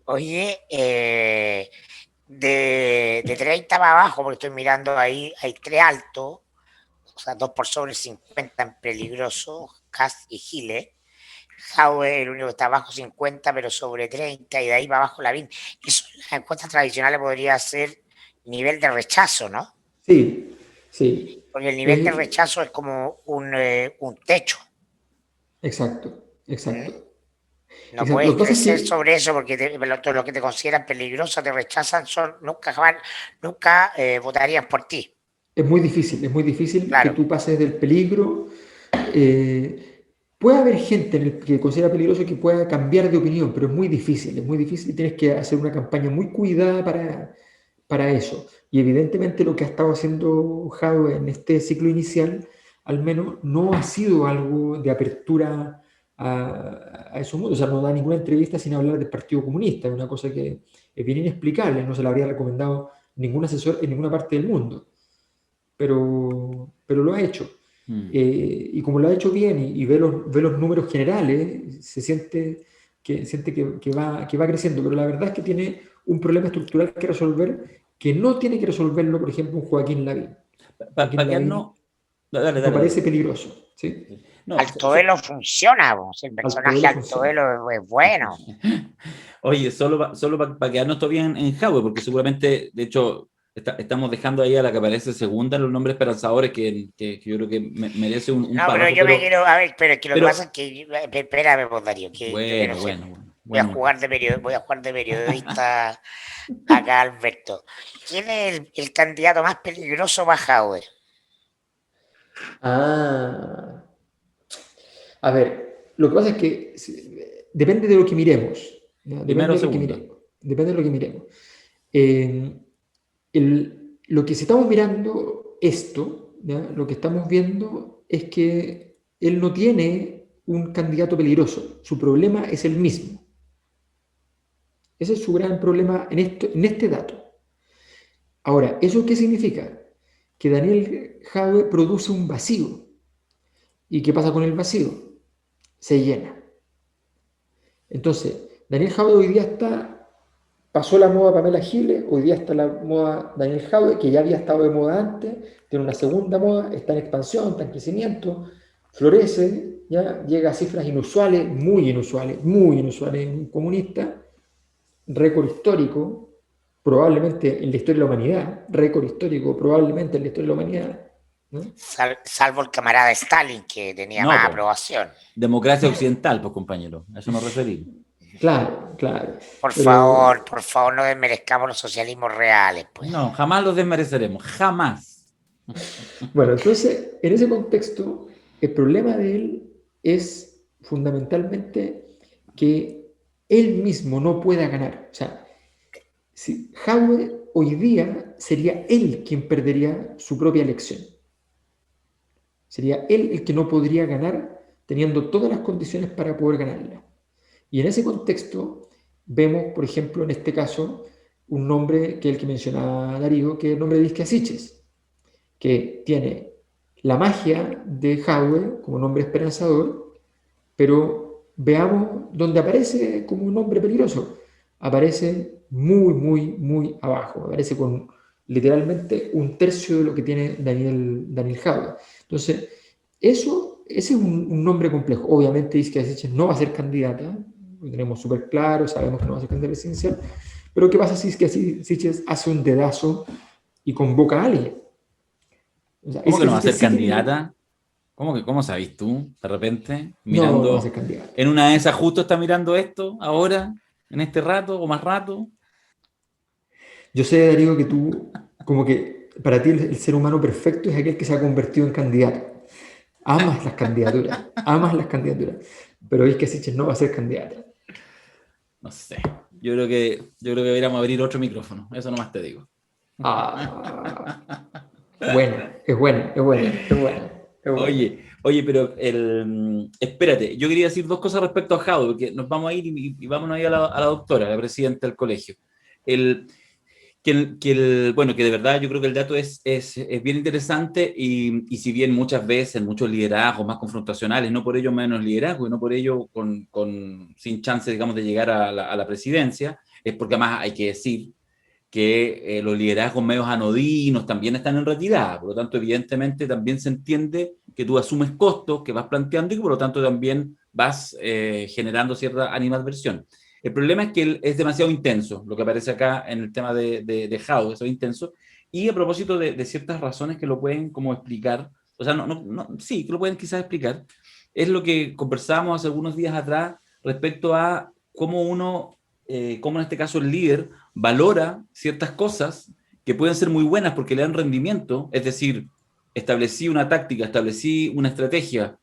Oye, de 30 para abajo, porque estoy mirando ahí, hay 3 altos, o sea, 2 por sobre 50 en peligroso, Kast y Giles. Jaue, el único que está abajo 50, pero sobre 30, y de ahí para abajo Lavín. Eso en las encuestas tradicionales podría ser nivel de rechazo, ¿no? Sí, sí. Porque el nivel de rechazo es como un techo. Exacto, exacto. No Exacto. puedes Lo que pasa es crecer que sobre eso porque lo que te consideran peligroso, te rechazan, nunca votarían por ti. es muy difícil que Claro. tú pases del peligro. Puede haber gente que considera peligroso que pueda cambiar de opinión, pero es muy difícil, tienes que hacer una campaña muy cuidada para eso. Y evidentemente lo que ha estado haciendo Jadwe en este ciclo inicial, al menos, no ha sido algo de apertura a esos mundos. O sea, no da ninguna entrevista sin hablar del Partido Comunista, es una cosa que es bien inexplicable, no se la habría recomendado ningún asesor en ninguna parte del mundo, pero lo ha hecho. Y como lo ha hecho bien y ve los números generales, siente que va creciendo, pero la verdad es que tiene un problema estructural que resolver que no tiene que resolverlo, por ejemplo, un Joaquín Lavín. Joaquín Lavín no dale. parece peligroso. ¿Sí? No, Altovelo funciona, el personaje Altovelo es bueno. Oye, solo para quedarnos todavía en Jaue, porque seguramente, de hecho, estamos dejando ahí a la que aparece segunda en los nombres esperanzadores, que yo creo que merece un no, párrafo. Pero yo me quiero, a ver, pero es que lo que pasa es que, espérame, pues, Darío, que yo quiero ser, voy a jugar de periodista acá, Alberto. ¿Quién es el candidato más peligroso para Jaue? A ver, lo que pasa es que depende de lo que miremos. ¿ya? Primero o Depende de lo que segundo. miremos. Depende de lo que miremos. Lo que si estamos mirando esto, ¿ya? Lo que estamos viendo es que él no tiene un candidato peligroso. Su problema es el mismo. Ese es su gran problema en este dato. Ahora, ¿eso qué significa? Que Daniel Jadwe produce un vacío. ¿Y qué pasa con el vacío? Se llena. Entonces, Daniel Jadwe hoy día pasó la moda Pamela Giles, hoy día está la moda Daniel Jadwe, que ya había estado de moda antes, tiene una segunda moda, está en expansión, está en crecimiento, florece, ya llega a cifras inusuales, muy inusuales en un comunista, récord histórico, probablemente en la historia de la humanidad, récord histórico, probablemente en la historia de la humanidad, ¿no? Salvo el camarada Stalin, que tenía No, más po. aprobación. Democracia occidental, pues compañero, a eso nos referimos. Claro, claro. Por Pero favor, no desmerezcamos los socialismos reales, pues. No, jamás los desmereceremos, jamás. bueno, entonces, en ese contexto, el problema de él es fundamentalmente que él mismo no pueda ganar. O sea, si Jadwe hoy día sería él quien perdería su propia elección. Sería él el que no podría ganar teniendo todas las condiciones para poder ganarla. Y en ese contexto vemos, por ejemplo, en este caso, un nombre que es el que mencionaba Darío, que es el nombre de Isquia Siches, que tiene la magia de Jadwe como nombre esperanzador, pero veamos dónde aparece como un nombre peligroso. Aparece muy abajo, aparece con literalmente un tercio de lo que tiene Daniel Jadwe. Entonces, ese es un nombre complejo. Obviamente Isquia Siches no va a ser candidata, lo tenemos súper claro, sabemos que no va a ser candidata presidencial, pero ¿qué pasa si Isquia Siches hace un dedazo y convoca a alguien? O sea, ¿Cómo que no va a ser sí tiene... candidata? ¿Cómo sabes tú, de repente, No va a ser mirando, candidata. en una de esas justo está mirando esto, ahora, en este rato o más rato? Yo sé, Darío, que tú, como que para ti el ser humano perfecto es aquel que se ha convertido en candidato. Amas las candidaturas, pero es que Siches no va a ser candidata. No sé. Yo creo que deberíamos abrir otro micrófono, eso nomás te digo. Ah, buena. Oye, pero espérate, yo quería decir dos cosas respecto a Jado, porque nos vamos a ir y vámonos ahí a la doctora, la presidenta del colegio. Bueno, que de verdad yo creo que el dato es bien interesante y si bien muchas veces, muchos liderazgos más confrontacionales, no por ello menos liderazgo y no por ello sin chance, digamos, de llegar a la presidencia, es porque además hay que decir que los liderazgos medios anodinos también están en retirada, por lo tanto, evidentemente, también se entiende que tú asumes costos que vas planteando y que por lo tanto también vas generando cierta animadversión. El problema es que él es demasiado intenso, lo que aparece acá en el tema de Jao, eso es intenso, y a propósito de ciertas razones que lo pueden como explicar, o sea, sí, que lo pueden quizás explicar, es lo que conversábamos hace algunos días atrás respecto a cómo cómo en este caso el líder valora ciertas cosas que pueden ser muy buenas porque le dan rendimiento, es decir, establecí una táctica, establecí una estrategia,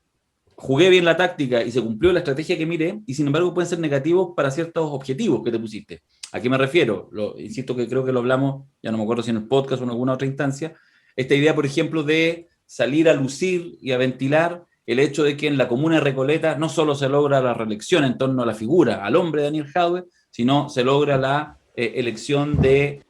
jugué bien la táctica y se cumplió la estrategia que miré, y sin embargo pueden ser negativos para ciertos objetivos que te pusiste. ¿A qué me refiero? Insisto que creo que lo hablamos, ya no me acuerdo si en el podcast o en alguna otra instancia, esta idea, por ejemplo, de salir a lucir y a ventilar el hecho de que en la comuna de Recoleta no solo se logra la reelección en torno a la figura, al hombre de Daniel Jadwe, sino se logra la elección de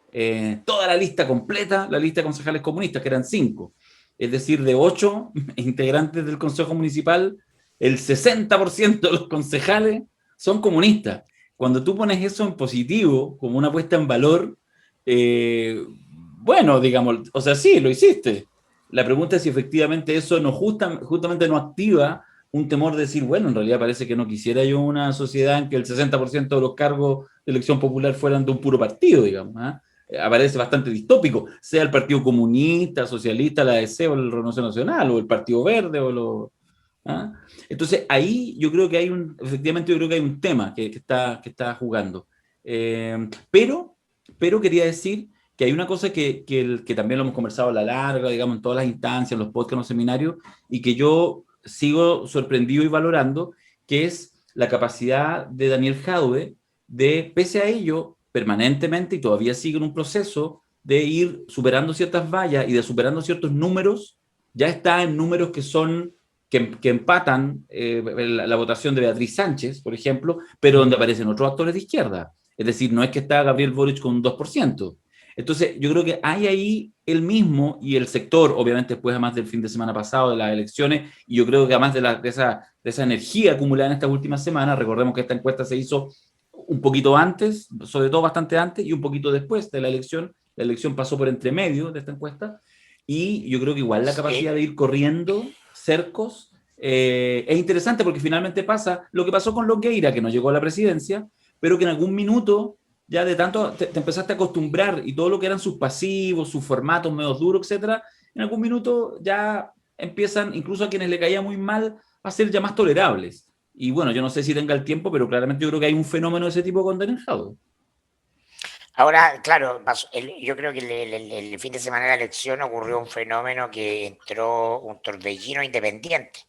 toda la lista completa, la lista de concejales comunistas, que eran 5. Es decir, de 8 integrantes del Consejo Municipal, el 60% de los concejales son comunistas. Cuando tú pones eso en positivo, como una puesta en valor, bueno, digamos, o sea, sí, lo hiciste. La pregunta es si efectivamente eso justamente no activa un temor de decir, bueno, en realidad parece que no quisiera yo una sociedad en que el 60% de los cargos de elección popular fueran de un puro partido, digamos. Aparece bastante distópico, sea el Partido Comunista, Socialista, la ADC o el Renovación Nacional, o el Partido Verde, ¿ah? Entonces, ahí yo creo que efectivamente yo creo que hay un tema que está jugando. Pero quería decir que hay una cosa que también lo hemos conversado a la larga, digamos, en todas las instancias, en los podcasts, en los seminarios, y que yo sigo sorprendido y valorando, que es la capacidad de Daniel Jadwe de, pese a ello, permanentemente, y todavía sigue en un proceso de ir superando ciertas vallas y de superando ciertos números, ya está en números que son, que empatan la votación de Beatriz Sánchez, por ejemplo, pero donde aparecen otros actores de izquierda. Es decir, no es que está Gabriel Boric con un 2%. Entonces, yo creo que hay ahí el mismo y el sector, obviamente después además del fin de semana pasado, de las elecciones, y yo creo que además de esa energía acumulada en estas últimas semanas, recordemos que esta encuesta se hizo un poquito antes, sobre todo bastante antes, y un poquito después de la elección pasó por entre medio de esta encuesta, y yo creo que igual la capacidad de ir corriendo cercos es interesante porque finalmente pasa lo que pasó con Longueira, que no llegó a la presidencia, pero que en algún minuto ya de tanto te empezaste a acostumbrar y todo lo que eran sus pasivos, sus formatos medio duros, etcétera, en algún minuto ya empiezan, incluso a quienes le caía muy mal, a ser ya más tolerables. Y bueno, yo no sé si tenga el tiempo, pero claramente yo creo que hay un fenómeno de ese tipo con Denenjado. Ahora, claro, yo creo que el fin de semana de la elección ocurrió un fenómeno que entró un torbellino independiente.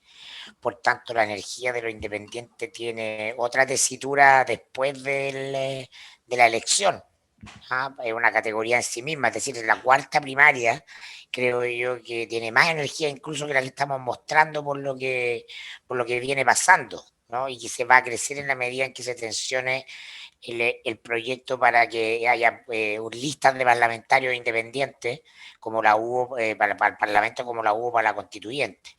Por tanto, la energía de los independientes tiene otra tesitura después de la elección. Es una categoría en sí misma, es decir, la cuarta primaria creo yo que tiene más energía incluso que la que estamos mostrando por lo que viene pasando, ¿no? Y que se va a crecer en la medida en que se tensione el proyecto para que haya listas de parlamentarios independientes como la hubo para el Parlamento, como la hubo para la Constituyente.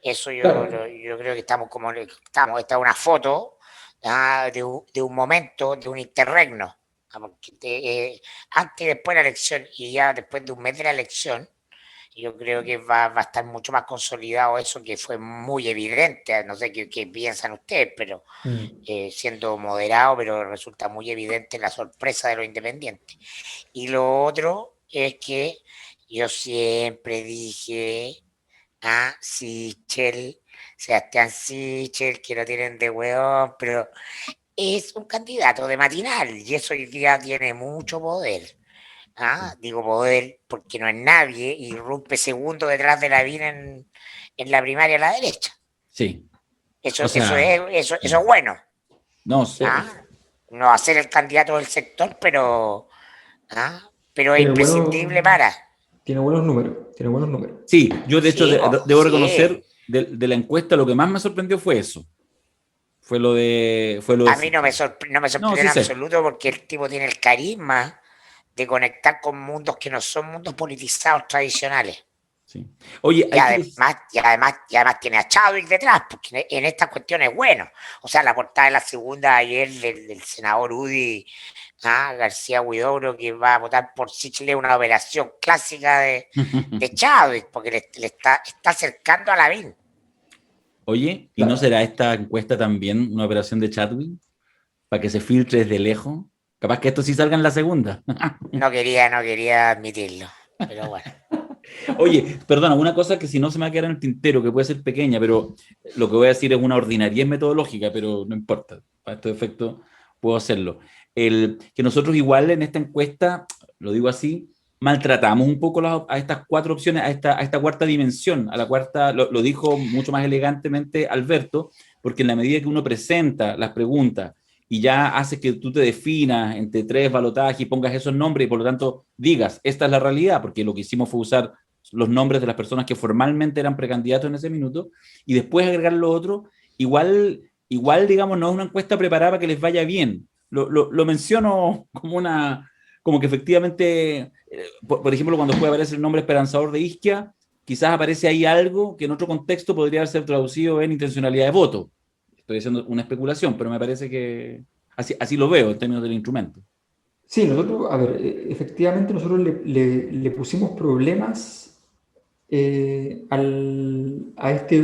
Eso Claro, yo creo que esta es una foto de un momento, de un interregno. Antes y después de la elección y ya después de un mes de la elección, yo creo que va a estar mucho más consolidado eso que fue muy evidente. No sé qué piensan ustedes, pero siendo moderado, pero resulta muy evidente la sorpresa de los independientes. Y lo otro es que yo siempre dije Sichel, Sebastián Sichel, que lo tienen de hueón, pero es un candidato de matinal y eso hoy día tiene mucho poder. Digo poder porque no es nadie y irrumpe segundo detrás de Lavín en la primaria a la derecha. Sí, Eso, o eso, sea, es, eso, eso es bueno. no sé. No va a ser el candidato del sector, pero es tiene imprescindible buenos, para. tiene buenos números, tiene buenos números. Sí, yo de hecho Sí, debo sí. reconocer de la encuesta lo que más me sorprendió fue eso. Fue lo de A mí Sichel. no me No, sorprendió sí en sé. absoluto porque el tipo tiene el carisma de conectar con mundos que no son mundos politizados tradicionales. Sí. Oye, Y además tiene a Chadwick detrás, porque en estas cuestiones es bueno. O sea, la portada de la segunda ayer del senador Udi García Huidobro, que va a votar por Sichel, una operación clásica de Chadwick, porque le está acercando a Lavín. Oye, ¿y no Claro. será esta encuesta también una operación de Chadwick para que se filtre desde lejos? Capaz que esto sí salga en la segunda. No quería admitirlo, pero bueno. Oye, perdona, una cosa que si no se me va a quedar en el tintero, que puede ser pequeña, pero lo que voy a decir es una ordinariez metodológica, pero no importa, para estos efectos puedo hacerlo. Que nosotros igual en esta encuesta, lo digo así, maltratamos un poco a estas cuatro opciones, a esta cuarta dimensión, a la cuarta, lo dijo mucho más elegantemente Alberto, porque en la medida que uno presenta las preguntas y ya hace que tú te definas entre tres balotajes y pongas esos nombres y por lo tanto digas, esta es la realidad, porque lo que hicimos fue usar los nombres de las personas que formalmente eran precandidatos en ese minuto y después agregar lo otro, igual digamos, no es una encuesta preparada para que les vaya bien. Lo menciono como que efectivamente, por ejemplo, cuando puede aparecer el nombre esperanzador de Isquia, quizás aparece ahí algo que en otro contexto podría ser traducido en intencionalidad de voto. Estoy haciendo una especulación, pero me parece que así lo veo en términos del instrumento. Sí, nosotros, a ver, efectivamente nosotros le pusimos problemas a este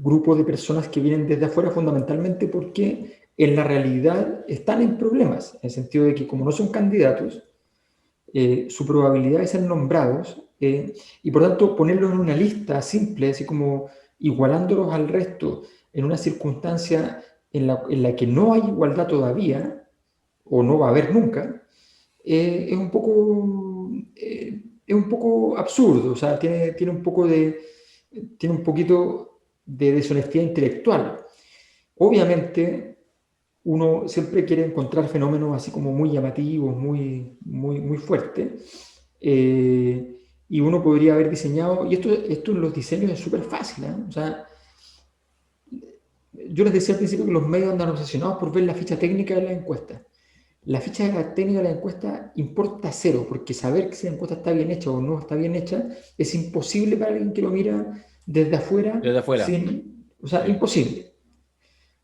grupo de personas que vienen desde afuera fundamentalmente porque en la realidad están en problemas, en el sentido de que como no son candidatos, su probabilidad de ser nombrados y por tanto ponerlos en una lista simple, así como igualándolos al resto en una circunstancia en la que no hay igualdad todavía o no va a haber nunca, es un poco absurdo, o sea, tiene un poquito de deshonestidad intelectual. Obviamente, uno siempre quiere encontrar fenómenos así como muy llamativos, muy fuertes, y uno podría haber diseñado, y esto en los diseños es súper fácil, ¿eh? O sea, yo les decía al principio que los medios andan obsesionados por ver la ficha técnica de la encuesta. La ficha técnica de la encuesta importa cero, porque saber si la encuesta está bien hecha o no está bien hecha es imposible para alguien que lo mira desde afuera. Desde afuera. O sea, imposible.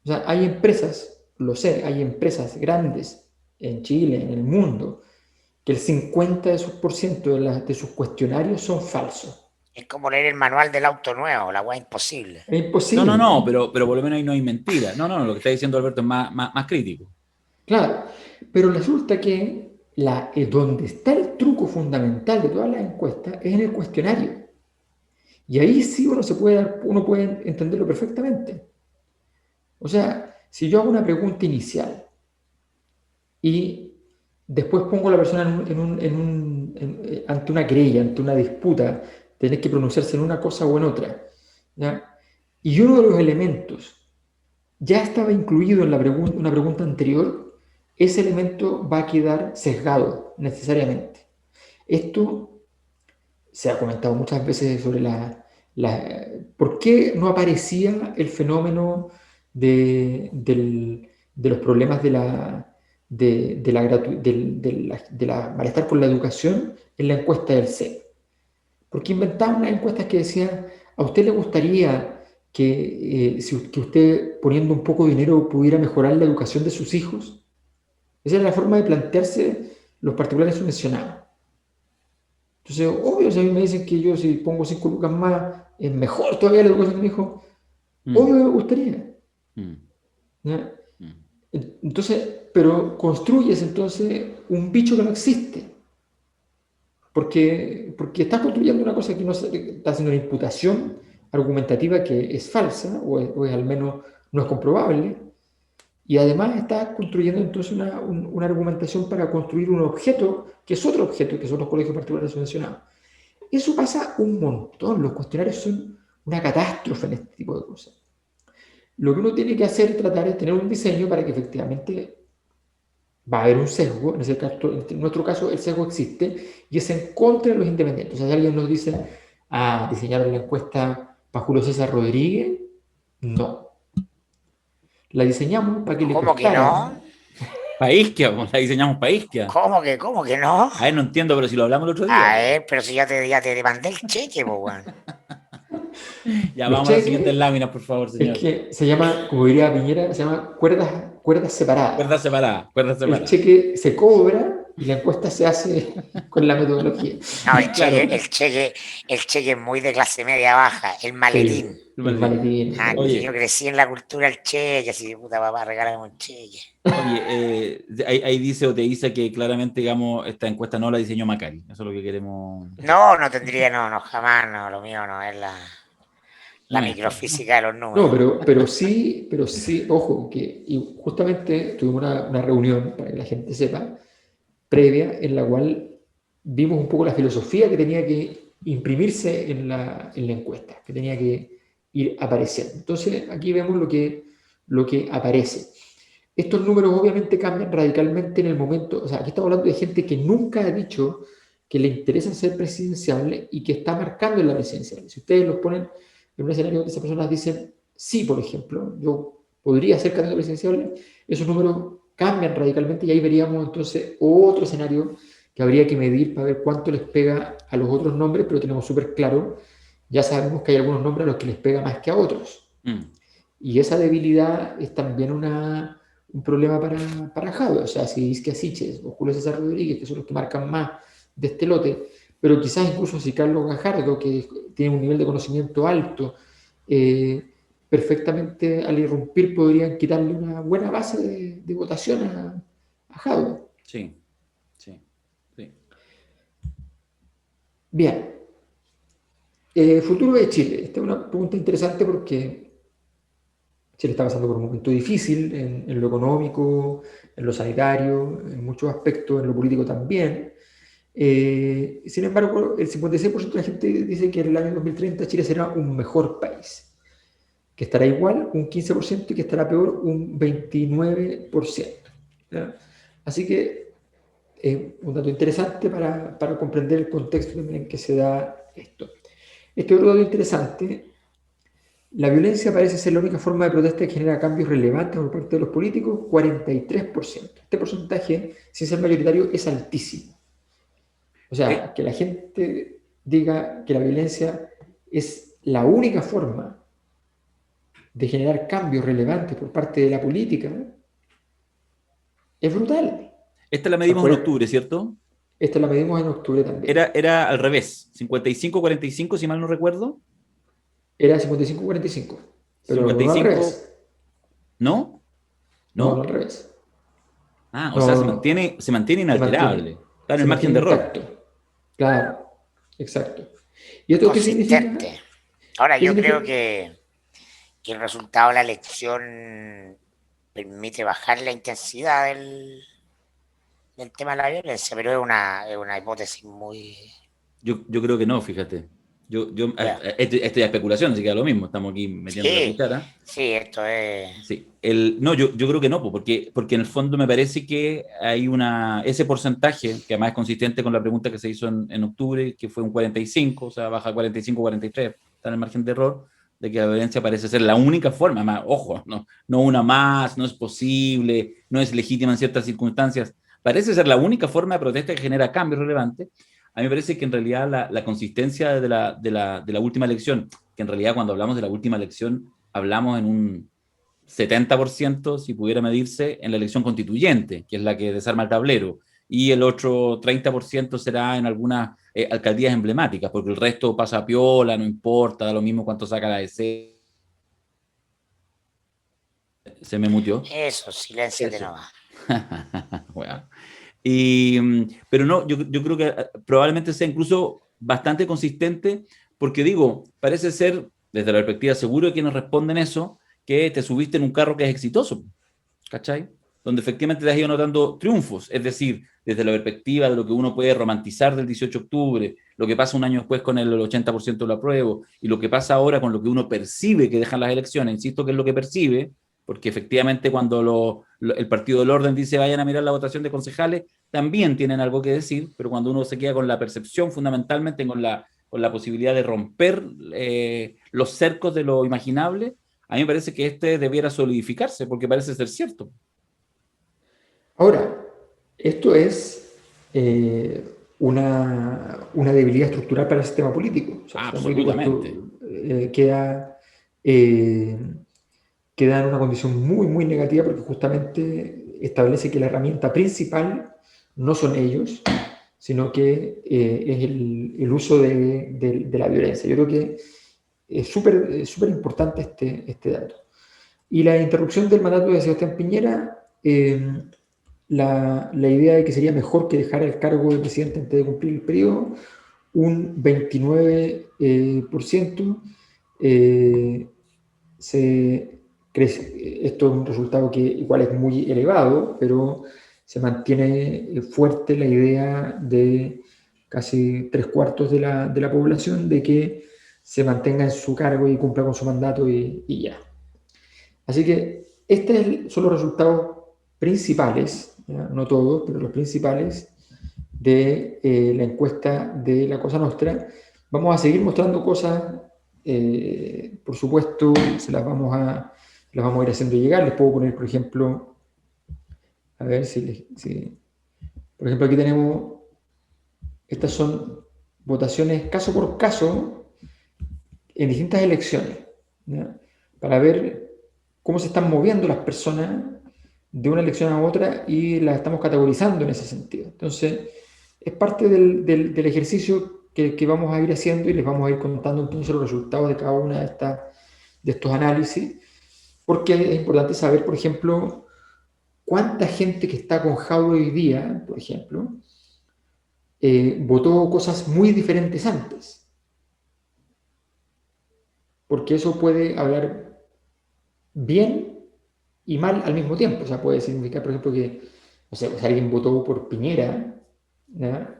O sea, hay empresas, lo sé, hay empresas grandes en Chile, en el mundo, que el 50% de sus cuestionarios son falsos. Es como leer el manual del auto nuevo, la weá imposible. Es imposible. No, pero por lo menos ahí no hay mentira. No, lo que está diciendo Alberto es más crítico. Claro, pero resulta que donde está el truco fundamental de todas las encuestas es en el cuestionario. Y ahí sí uno puede entenderlo perfectamente. O sea, si yo hago una pregunta inicial y después pongo a la persona ante una querella, ante una disputa, tener que pronunciarse en una cosa o en otra, ¿ya? Y uno de los elementos ya estaba incluido en una pregunta anterior, ese elemento va a quedar sesgado necesariamente. Esto se ha comentado muchas veces sobre por qué no aparecía el fenómeno de los problemas de la malestar por la educación en la encuesta del CEP. Porque inventaban unas encuestas que decían, ¿a usted le gustaría que usted poniendo un poco de dinero pudiera mejorar la educación de sus hijos? Esa era la forma de plantearse los particulares subvencionados. Entonces, obvio, si a mí me dicen que yo si pongo 5 lucas más, es mejor todavía la educación de mi hijo, obvio me gustaría. ¿Ya? Entonces, pero construyes entonces un bicho que no existe. Porque estás construyendo una cosa que no está haciendo una imputación argumentativa que es falsa, o es al menos no es comprobable, y además estás construyendo entonces una argumentación para construir un objeto, que es otro objeto, que son los colegios particulares subvencionados. Eso pasa un montón, los cuestionarios son una catástrofe en este tipo de cosas. Lo que uno tiene que hacer es tratar de tener un diseño para que efectivamente va a haber un sesgo, en nuestro caso el sesgo existe y es en contra de los independientes. O sea, si alguien nos dice, diseñaron la encuesta para Julio César Rodríguez, no. La diseñamos para que le ¿Cómo que costara. no? Para Isquia, la diseñamos para Isquia. ¿Cómo que no? A ver, no entiendo, pero si lo hablamos el otro día. Pero si ya te mandé el cheque, pues, weón. Ya Los vamos a las cheques, siguientes láminas, por favor, señor. es que se llama, como diría Piñera, se llama cuerdas separadas. Cuerdas separadas. El cheque se cobra y la encuesta se hace con la metodología. No, el Claro. cheque es muy de clase media baja, el maletín. Sí, el maletín. Oye. Yo crecí en la cultura del cheque, así de puta papá, regálame un cheque. Oye, ahí dice o te dice que claramente, digamos, esta encuesta no la diseñó Macari. Eso es lo que queremos. No tendría, no, jamás, no, lo mío no es la microfísica de los números. No, pero sí, ojo, y justamente tuvimos una reunión, para que la gente sepa, previa, en la cual vimos un poco la filosofía que tenía que imprimirse en la encuesta, que tenía que ir apareciendo. Entonces, aquí vemos lo que aparece. Estos números obviamente cambian radicalmente en el momento, o sea, aquí estamos hablando de gente que nunca ha dicho que le interesa ser presidenciable y que está marcando en la presidencial. Si ustedes los ponen en un escenario donde esas personas dicen, sí, por ejemplo, yo podría ser candidato presidencial, esos números cambian radicalmente y ahí veríamos entonces otro escenario que habría que medir para ver cuánto les pega a los otros nombres, pero tenemos súper claro, ya sabemos que hay algunos nombres a los que les pega más que a otros. Y esa debilidad es también un problema para Jadwe. O sea, si Isquia Siches o Julio César Rodríguez, que son los que marcan más de este lote, pero quizás incluso si Carlos Gajardo, que tiene un nivel de conocimiento alto, perfectamente al irrumpir podrían quitarle una buena base de votación a Jadwe. Sí. Bien. Futuro de Chile. Esta es una pregunta interesante porque Chile está pasando por un momento difícil en lo económico, en lo sanitario, en muchos aspectos, en lo político también. Sin embargo, el 56% de la gente dice que en el año 2030 Chile será un mejor país. que estará igual un 15% y que estará peor un 29%. ¿Ya? Así que un dato interesante para comprender el contexto también en que se da esto. Este otro dato interesante, la violencia parece ser la única forma de protesta que genera cambios relevantes por parte de los políticos, 43%. Este porcentaje, sin ser mayoritario, es altísimo. O sea, que la gente diga que la violencia es la única forma de generar cambios relevantes por parte de la política, es brutal. Esta la medimos en octubre, ¿cierto? Esta la medimos en octubre también. Era al revés, 55-45, si mal no recuerdo. Era 55-45, pero 55, no al revés. ¿no? No, no ¿No? al revés. Ah, o No, sea, no, no. se mantiene inalterable. Está en Se el margen mantiene de error. intacto. Claro, exacto. ¿Y esto qué significa? Consistente. Ahora, ¿Qué yo significa? creo que el resultado de la elección permite bajar la intensidad del tema de la violencia, pero es una hipótesis muy... Yo creo que no, fíjate. Ya. Esto es especulación, así que da lo mismo. Estamos aquí metiendo la Sí, cuchara. sí, esto es... Sí. No, yo creo que no, porque en el fondo me parece que hay ese porcentaje, que además es consistente con la pregunta que se hizo en octubre, que fue un 45, o sea, baja 45-43, está en el margen de error, de que la violencia parece ser la única forma, más, ojo, no una más, no es posible, no es legítima en ciertas circunstancias, parece ser la única forma de protesta que genera cambios relevantes. A mí me parece que en realidad la consistencia de la última elección, que en realidad cuando hablamos de la última elección, hablamos en un 70%, si pudiera medirse, en la elección constituyente, que es la que desarma el tablero, y el otro 30% será en algunas alcaldías emblemáticas, porque el resto pasa a piola, no importa, da lo mismo cuánto saca la DC. Se me mutió. eso, silénciate Eso. nomás. Bueno. Pero no, yo creo que probablemente sea incluso bastante consistente, porque digo, parece ser, desde la perspectiva seguro de quienes responden eso, que te subiste en un carro que es exitoso, ¿cachai? Donde efectivamente te has ido notando triunfos, es decir, desde la perspectiva de lo que uno puede romantizar del 18 de octubre, lo que pasa un año después con el 80% de lo apruebo, y lo que pasa ahora con lo que uno percibe que dejan las elecciones, insisto que es lo que percibe, porque efectivamente cuando el Partido del Orden dice vayan a mirar la votación de concejales, también tienen algo que decir, pero cuando uno se queda con la percepción, fundamentalmente con la posibilidad de romper los cercos de lo imaginable, a mí me parece que este debiera solidificarse, porque parece ser cierto. Ahora, esto es una debilidad estructural para el sistema político. O sea, el sistema político Absolutamente. queda en una condición muy, muy negativa porque justamente establece que la herramienta principal no son ellos, sino que es el uso de la violencia. Yo creo que es súper importante este dato. Y la interrupción del mandato de Sebastián Piñera, la idea de que sería mejor que dejara el cargo de presidente antes de cumplir el periodo, un 29%, esto es un resultado que igual es muy elevado, pero se mantiene fuerte la idea de casi 3/4 de la población de que se mantenga en su cargo y cumpla con su mandato y ya. Así que estos son los resultados principales, ¿ya? No todos, pero los principales de la encuesta de la Cosa Nostra. Vamos a seguir mostrando cosas, por supuesto, las vamos a ir haciendo llegar. Les puedo poner, por ejemplo, a ver por ejemplo, aquí tenemos, estas son votaciones caso por caso en distintas elecciones, ¿ya? Para ver cómo se están moviendo las personas de una elección a otra y las estamos categorizando en ese sentido. Entonces, es parte del ejercicio que vamos a ir haciendo y les vamos a ir contando entonces los resultados de cada una de estos análisis, porque es importante saber, por ejemplo, cuánta gente que está con Jadwe hoy día, por ejemplo, votó cosas muy diferentes antes. Porque eso puede hablar bien y mal al mismo tiempo. O sea, puede significar, por ejemplo, que, o sea, si alguien votó por Piñera, ¿ya?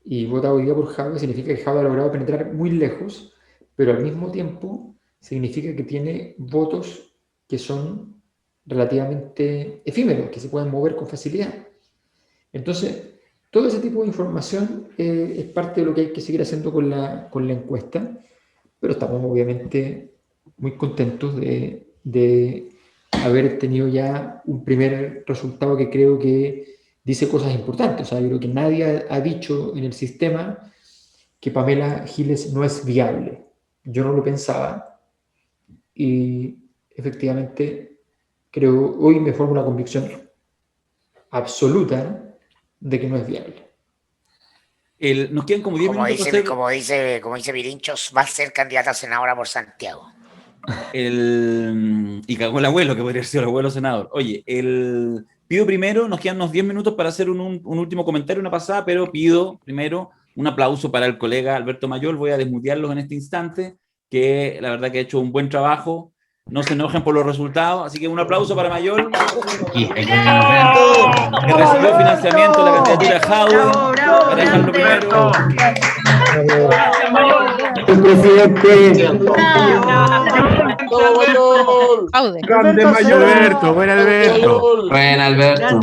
Y vota hoy día por Jadwe, significa que Jadwe ha logrado penetrar muy lejos, pero al mismo tiempo significa que tiene votos que son relativamente efímeros, que se pueden mover con facilidad. Entonces, todo ese tipo de información es parte de lo que hay que seguir haciendo con la encuesta, pero estamos obviamente muy contentos de haber tenido ya un primer resultado que creo que dice cosas importantes. O sea, yo creo que nadie ha dicho en el sistema que Pamela Giles no es viable. Yo no lo pensaba y efectivamente creo, hoy me formo una convicción absoluta de que no es viable. Nos quedan como 10 minutos para hacer Como dice Virinchos, va a ser candidata a senadora por Santiago. y cagó el abuelo, que podría ser el abuelo senador. Oye, pido primero, nos quedan unos 10 minutos para hacer un último comentario, una pasada, pero pido primero un aplauso para el colega Alberto Mayol. Voy a desmutearlos en este instante, que la verdad que ha hecho un buen trabajo. No se enojen por los resultados, así que un aplauso para Mayol, que recibió financiamiento de la candidatura de Jaude, para dejarlo primero. El presidente. Grande Mayor. Alberto, buen Alberto. Buen Alberto.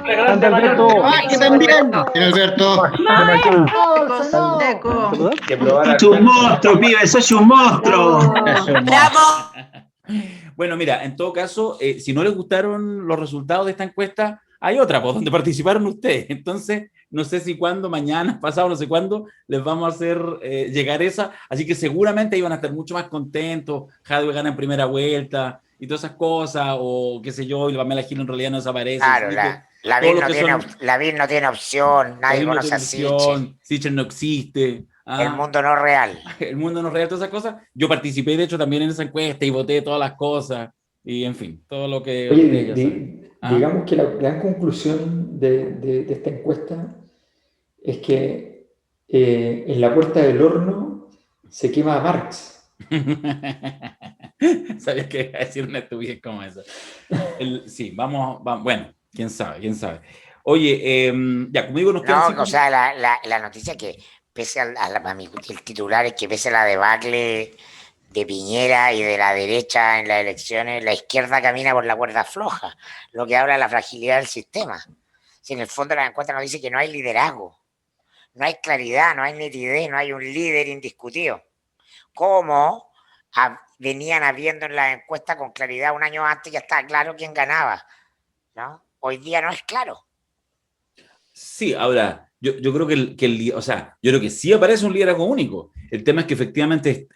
Grande Alberto. ¡Ay, también! Buen Alberto. ¡Sos un monstruo, pibe! ¡Sos un monstruo! ¡Bravo! Bueno, mira, en todo caso, si no les gustaron los resultados de esta encuesta, hay otra, pues, donde participaron ustedes. Entonces, no sé si cuándo, mañana, pasado, no sé cuándo, les vamos a hacer llegar esa. Así que seguramente iban a estar mucho más contentos. Jadwe gana en primera vuelta y todas esas cosas, o qué sé yo, y Pamela Giles en realidad no desaparece. Claro, la BIR no tiene opción, nadie conoce a Sichel. Sichel no existe. El mundo no real. El mundo no real, todas esas cosas. Yo participé, de hecho, también en esa encuesta y voté todas las cosas. Y, en fin, todo lo que... Oye, digamos que la gran conclusión de esta encuesta es que en la puerta del horno se quema a Marx. Sabía que iba a decir una estupidez como esa. Sí, vamos, bueno, quién sabe. Oye, ya, como digo, nos quedan... No, o sea, la noticia que pese el titular es que pese a la debacle de Piñera y de la derecha en las elecciones, la izquierda camina por la cuerda floja, lo que habla de la fragilidad del sistema. Si en el fondo la encuesta nos dice que no hay liderazgo, no hay claridad, no hay nitidez, no hay un líder indiscutido. Como venían habiendo en la encuesta con claridad un año antes, ya estaba claro quién ganaba, ¿no? Hoy día no es claro. Sí, ahora, yo creo o sea, yo creo que sí aparece un liderazgo único. El tema es que efectivamente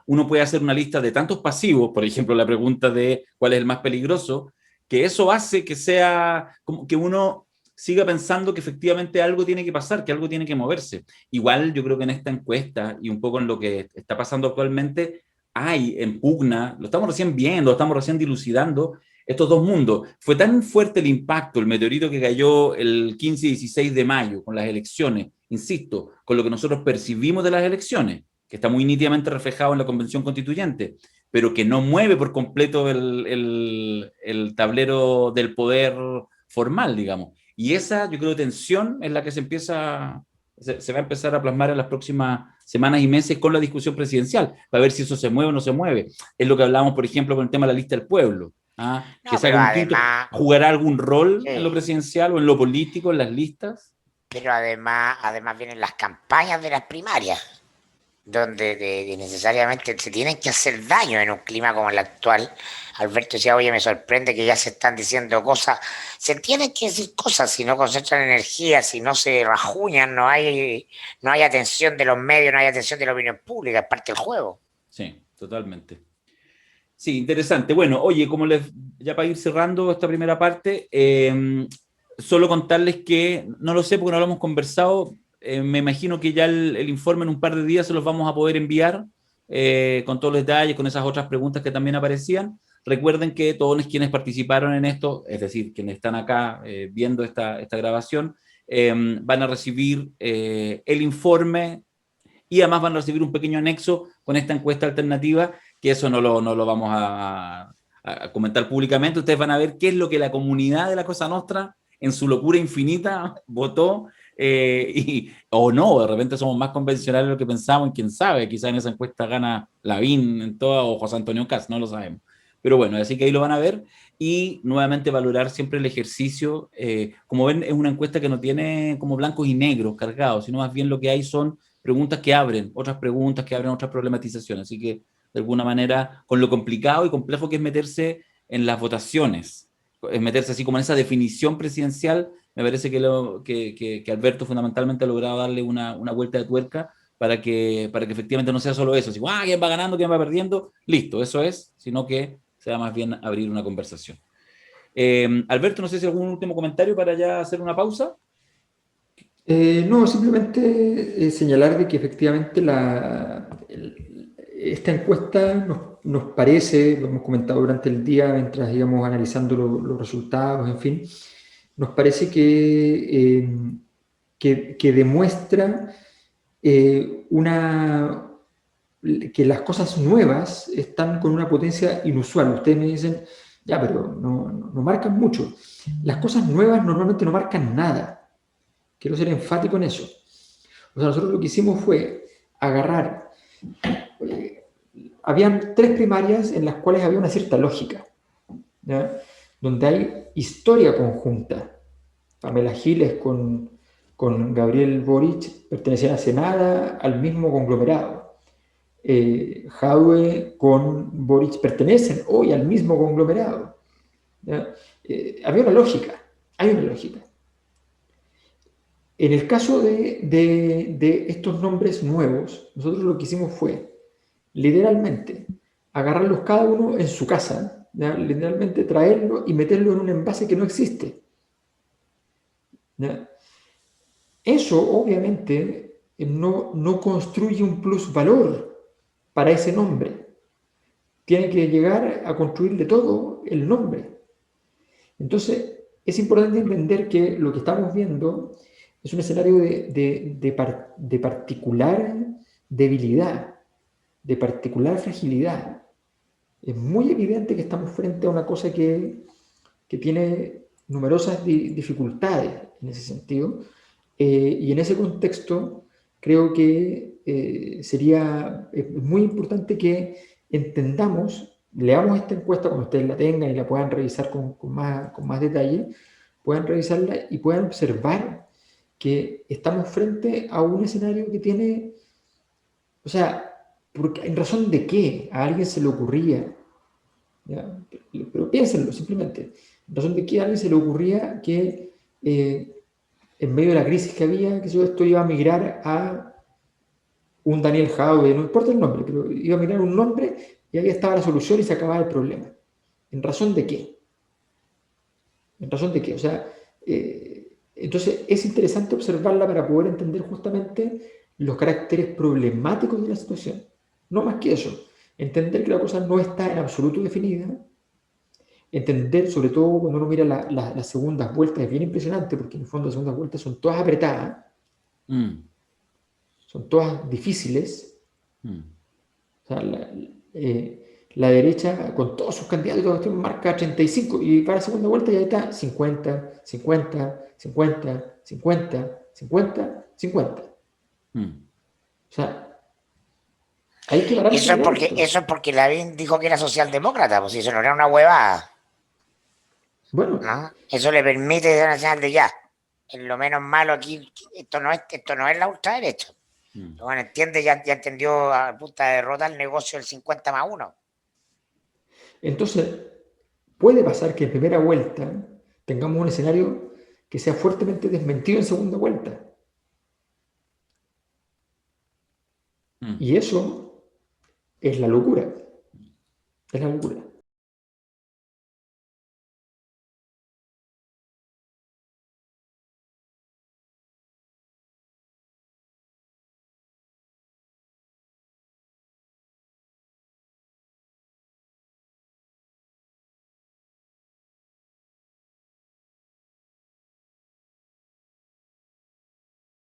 uno puede hacer una lista de tantos pasivos, por ejemplo, la pregunta de cuál es el más peligroso, que eso hace que sea, como que uno siga pensando que efectivamente algo tiene que pasar, que algo tiene que moverse. Igual yo creo que en esta encuesta y un poco en lo que está pasando actualmente, hay en pugna, lo estamos recién viendo, lo estamos recién dilucidando, estos dos mundos. Fue tan fuerte el impacto, el meteorito que cayó el 15 y 16 de mayo con las elecciones, insisto, con lo que nosotros percibimos de las elecciones, que está muy nítidamente reflejado en la Convención Constituyente, pero que no mueve por completo el tablero del poder formal, digamos. Y esa, yo creo, tensión es la que se va a empezar a plasmar en las próximas semanas y meses con la discusión presidencial, para ver si eso se mueve o no se mueve. Es lo que hablamos, por ejemplo, con el tema de la lista del pueblo. Que se haga un quinto, ¿jugará algún rol en lo presidencial o en lo político, en las listas? Pero además vienen las campañas de las primarias, donde necesariamente se tienen que hacer daño en un clima como el actual. Alberto decía, oye, me sorprende que ya se están diciendo cosas. Se tienen que decir cosas, si no concentran energía, si no se rajuñan, no hay atención de los medios, no hay atención de la opinión pública, es parte del juego. Sí, totalmente. Sí, interesante. Bueno, oye, ya para ir cerrando esta primera parte, solo contarles que, no lo sé porque no lo hemos conversado, me imagino que ya el informe en un par de días se los vamos a poder enviar con todos los detalles, con esas otras preguntas que también aparecían. Recuerden que todos quienes participaron en esto, es decir, quienes están acá viendo esta grabación, van a recibir el informe y además van a recibir un pequeño anexo con esta encuesta alternativa, que eso no lo vamos a comentar públicamente. Ustedes van a ver qué es lo que la comunidad de la Cosa Nostra, en su locura infinita, votó O no, de repente somos más convencionales de lo que pensamos, y quién sabe, quizás en esa encuesta gana Lavín en toda, o José Antonio Cast, no lo sabemos. Pero bueno, así que ahí lo van a ver, y nuevamente valorar siempre el ejercicio. Como ven, es una encuesta que no tiene como blancos y negros cargados, sino más bien lo que hay son preguntas que abren otras preguntas, que abren otras problematizaciones. Así que, de alguna manera, con lo complicado y complejo que es meterse en las votaciones, es meterse así como en esa definición presidencial, me parece que Alberto fundamentalmente ha logrado darle una vuelta de tuerca para que efectivamente no sea solo eso, así, quién va ganando, quién va perdiendo, listo, eso es, sino que sea más bien abrir una conversación. Alberto, no sé si algún último comentario para ya hacer una pausa. No, simplemente señalar de que efectivamente esta encuesta nos parece, lo hemos comentado durante el día mientras íbamos analizando los resultados, en fin, nos parece que demuestra que las cosas nuevas están con una potencia inusual. Ustedes me dicen, ya, pero no marcan mucho. Las cosas nuevas normalmente no marcan nada. Quiero ser enfático en eso. O sea, nosotros lo que hicimos fue agarrar... habían 3 primarias en las cuales había una cierta lógica, ¿ya? Donde hay historia conjunta. Pamela Giles con Gabriel Boric pertenecían hace nada al mismo conglomerado. Jadwe con Boric pertenecen hoy al mismo conglomerado. Había una lógica, hay una lógica. En el caso de estos nombres nuevos, nosotros lo que hicimos fue, literalmente, agarrarlos cada uno en su casa, ¿ya? Literalmente traerlo y meterlo en un envase que no existe, ¿ya? Eso, obviamente, no construye un plusvalor para ese nombre. Tiene que llegar a construir de todo el nombre. Entonces, es importante entender que lo que estamos viendo es un escenario de particular debilidad, de particular fragilidad. Es muy evidente que estamos frente a una cosa que tiene numerosas dificultades en ese sentido, y en ese contexto creo que sería muy importante que entendamos, leamos esta encuesta cuando ustedes la tengan y la puedan revisar con más detalle, puedan revisarla y puedan observar que estamos frente a un escenario que tiene, o sea, ¿en razón de qué a alguien se le ocurría? ¿Ya? Pero piénsenlo simplemente, ¿en razón de qué a alguien se le ocurría que en medio de la crisis que había, que esto iba a migrar a un Daniel Jadwe, no importa el nombre, pero iba a migrar un nombre y ahí estaba la solución y se acababa el problema? ¿En razón de qué? ¿En razón de qué? O sea, entonces es interesante observarla para poder entender justamente los caracteres problemáticos de la situación. No más que eso, entender que la cosa no está en absoluto definida, entender, sobre todo cuando uno mira las segundas vueltas, es bien impresionante porque en el fondo las segundas vueltas son todas apretadas, son todas difíciles. O sea, la derecha, con todos sus candidatos, marca 35 y para la segunda vuelta ya está 50, 50, 50, 50, 50, 50. O sea, hay que parar. Eso es porque Lavín dijo que era socialdemócrata, pues si eso no era una huevada. Bueno, ¿no? Eso le permite ser nacional de ya. En lo menos malo aquí, esto no es la ultraderecha. Bueno, ya entendió a punta de derrota el negocio del 50+1. Entonces, puede pasar que en primera vuelta tengamos un escenario que sea fuertemente desmentido en segunda vuelta. Y eso es la locura. Es la locura.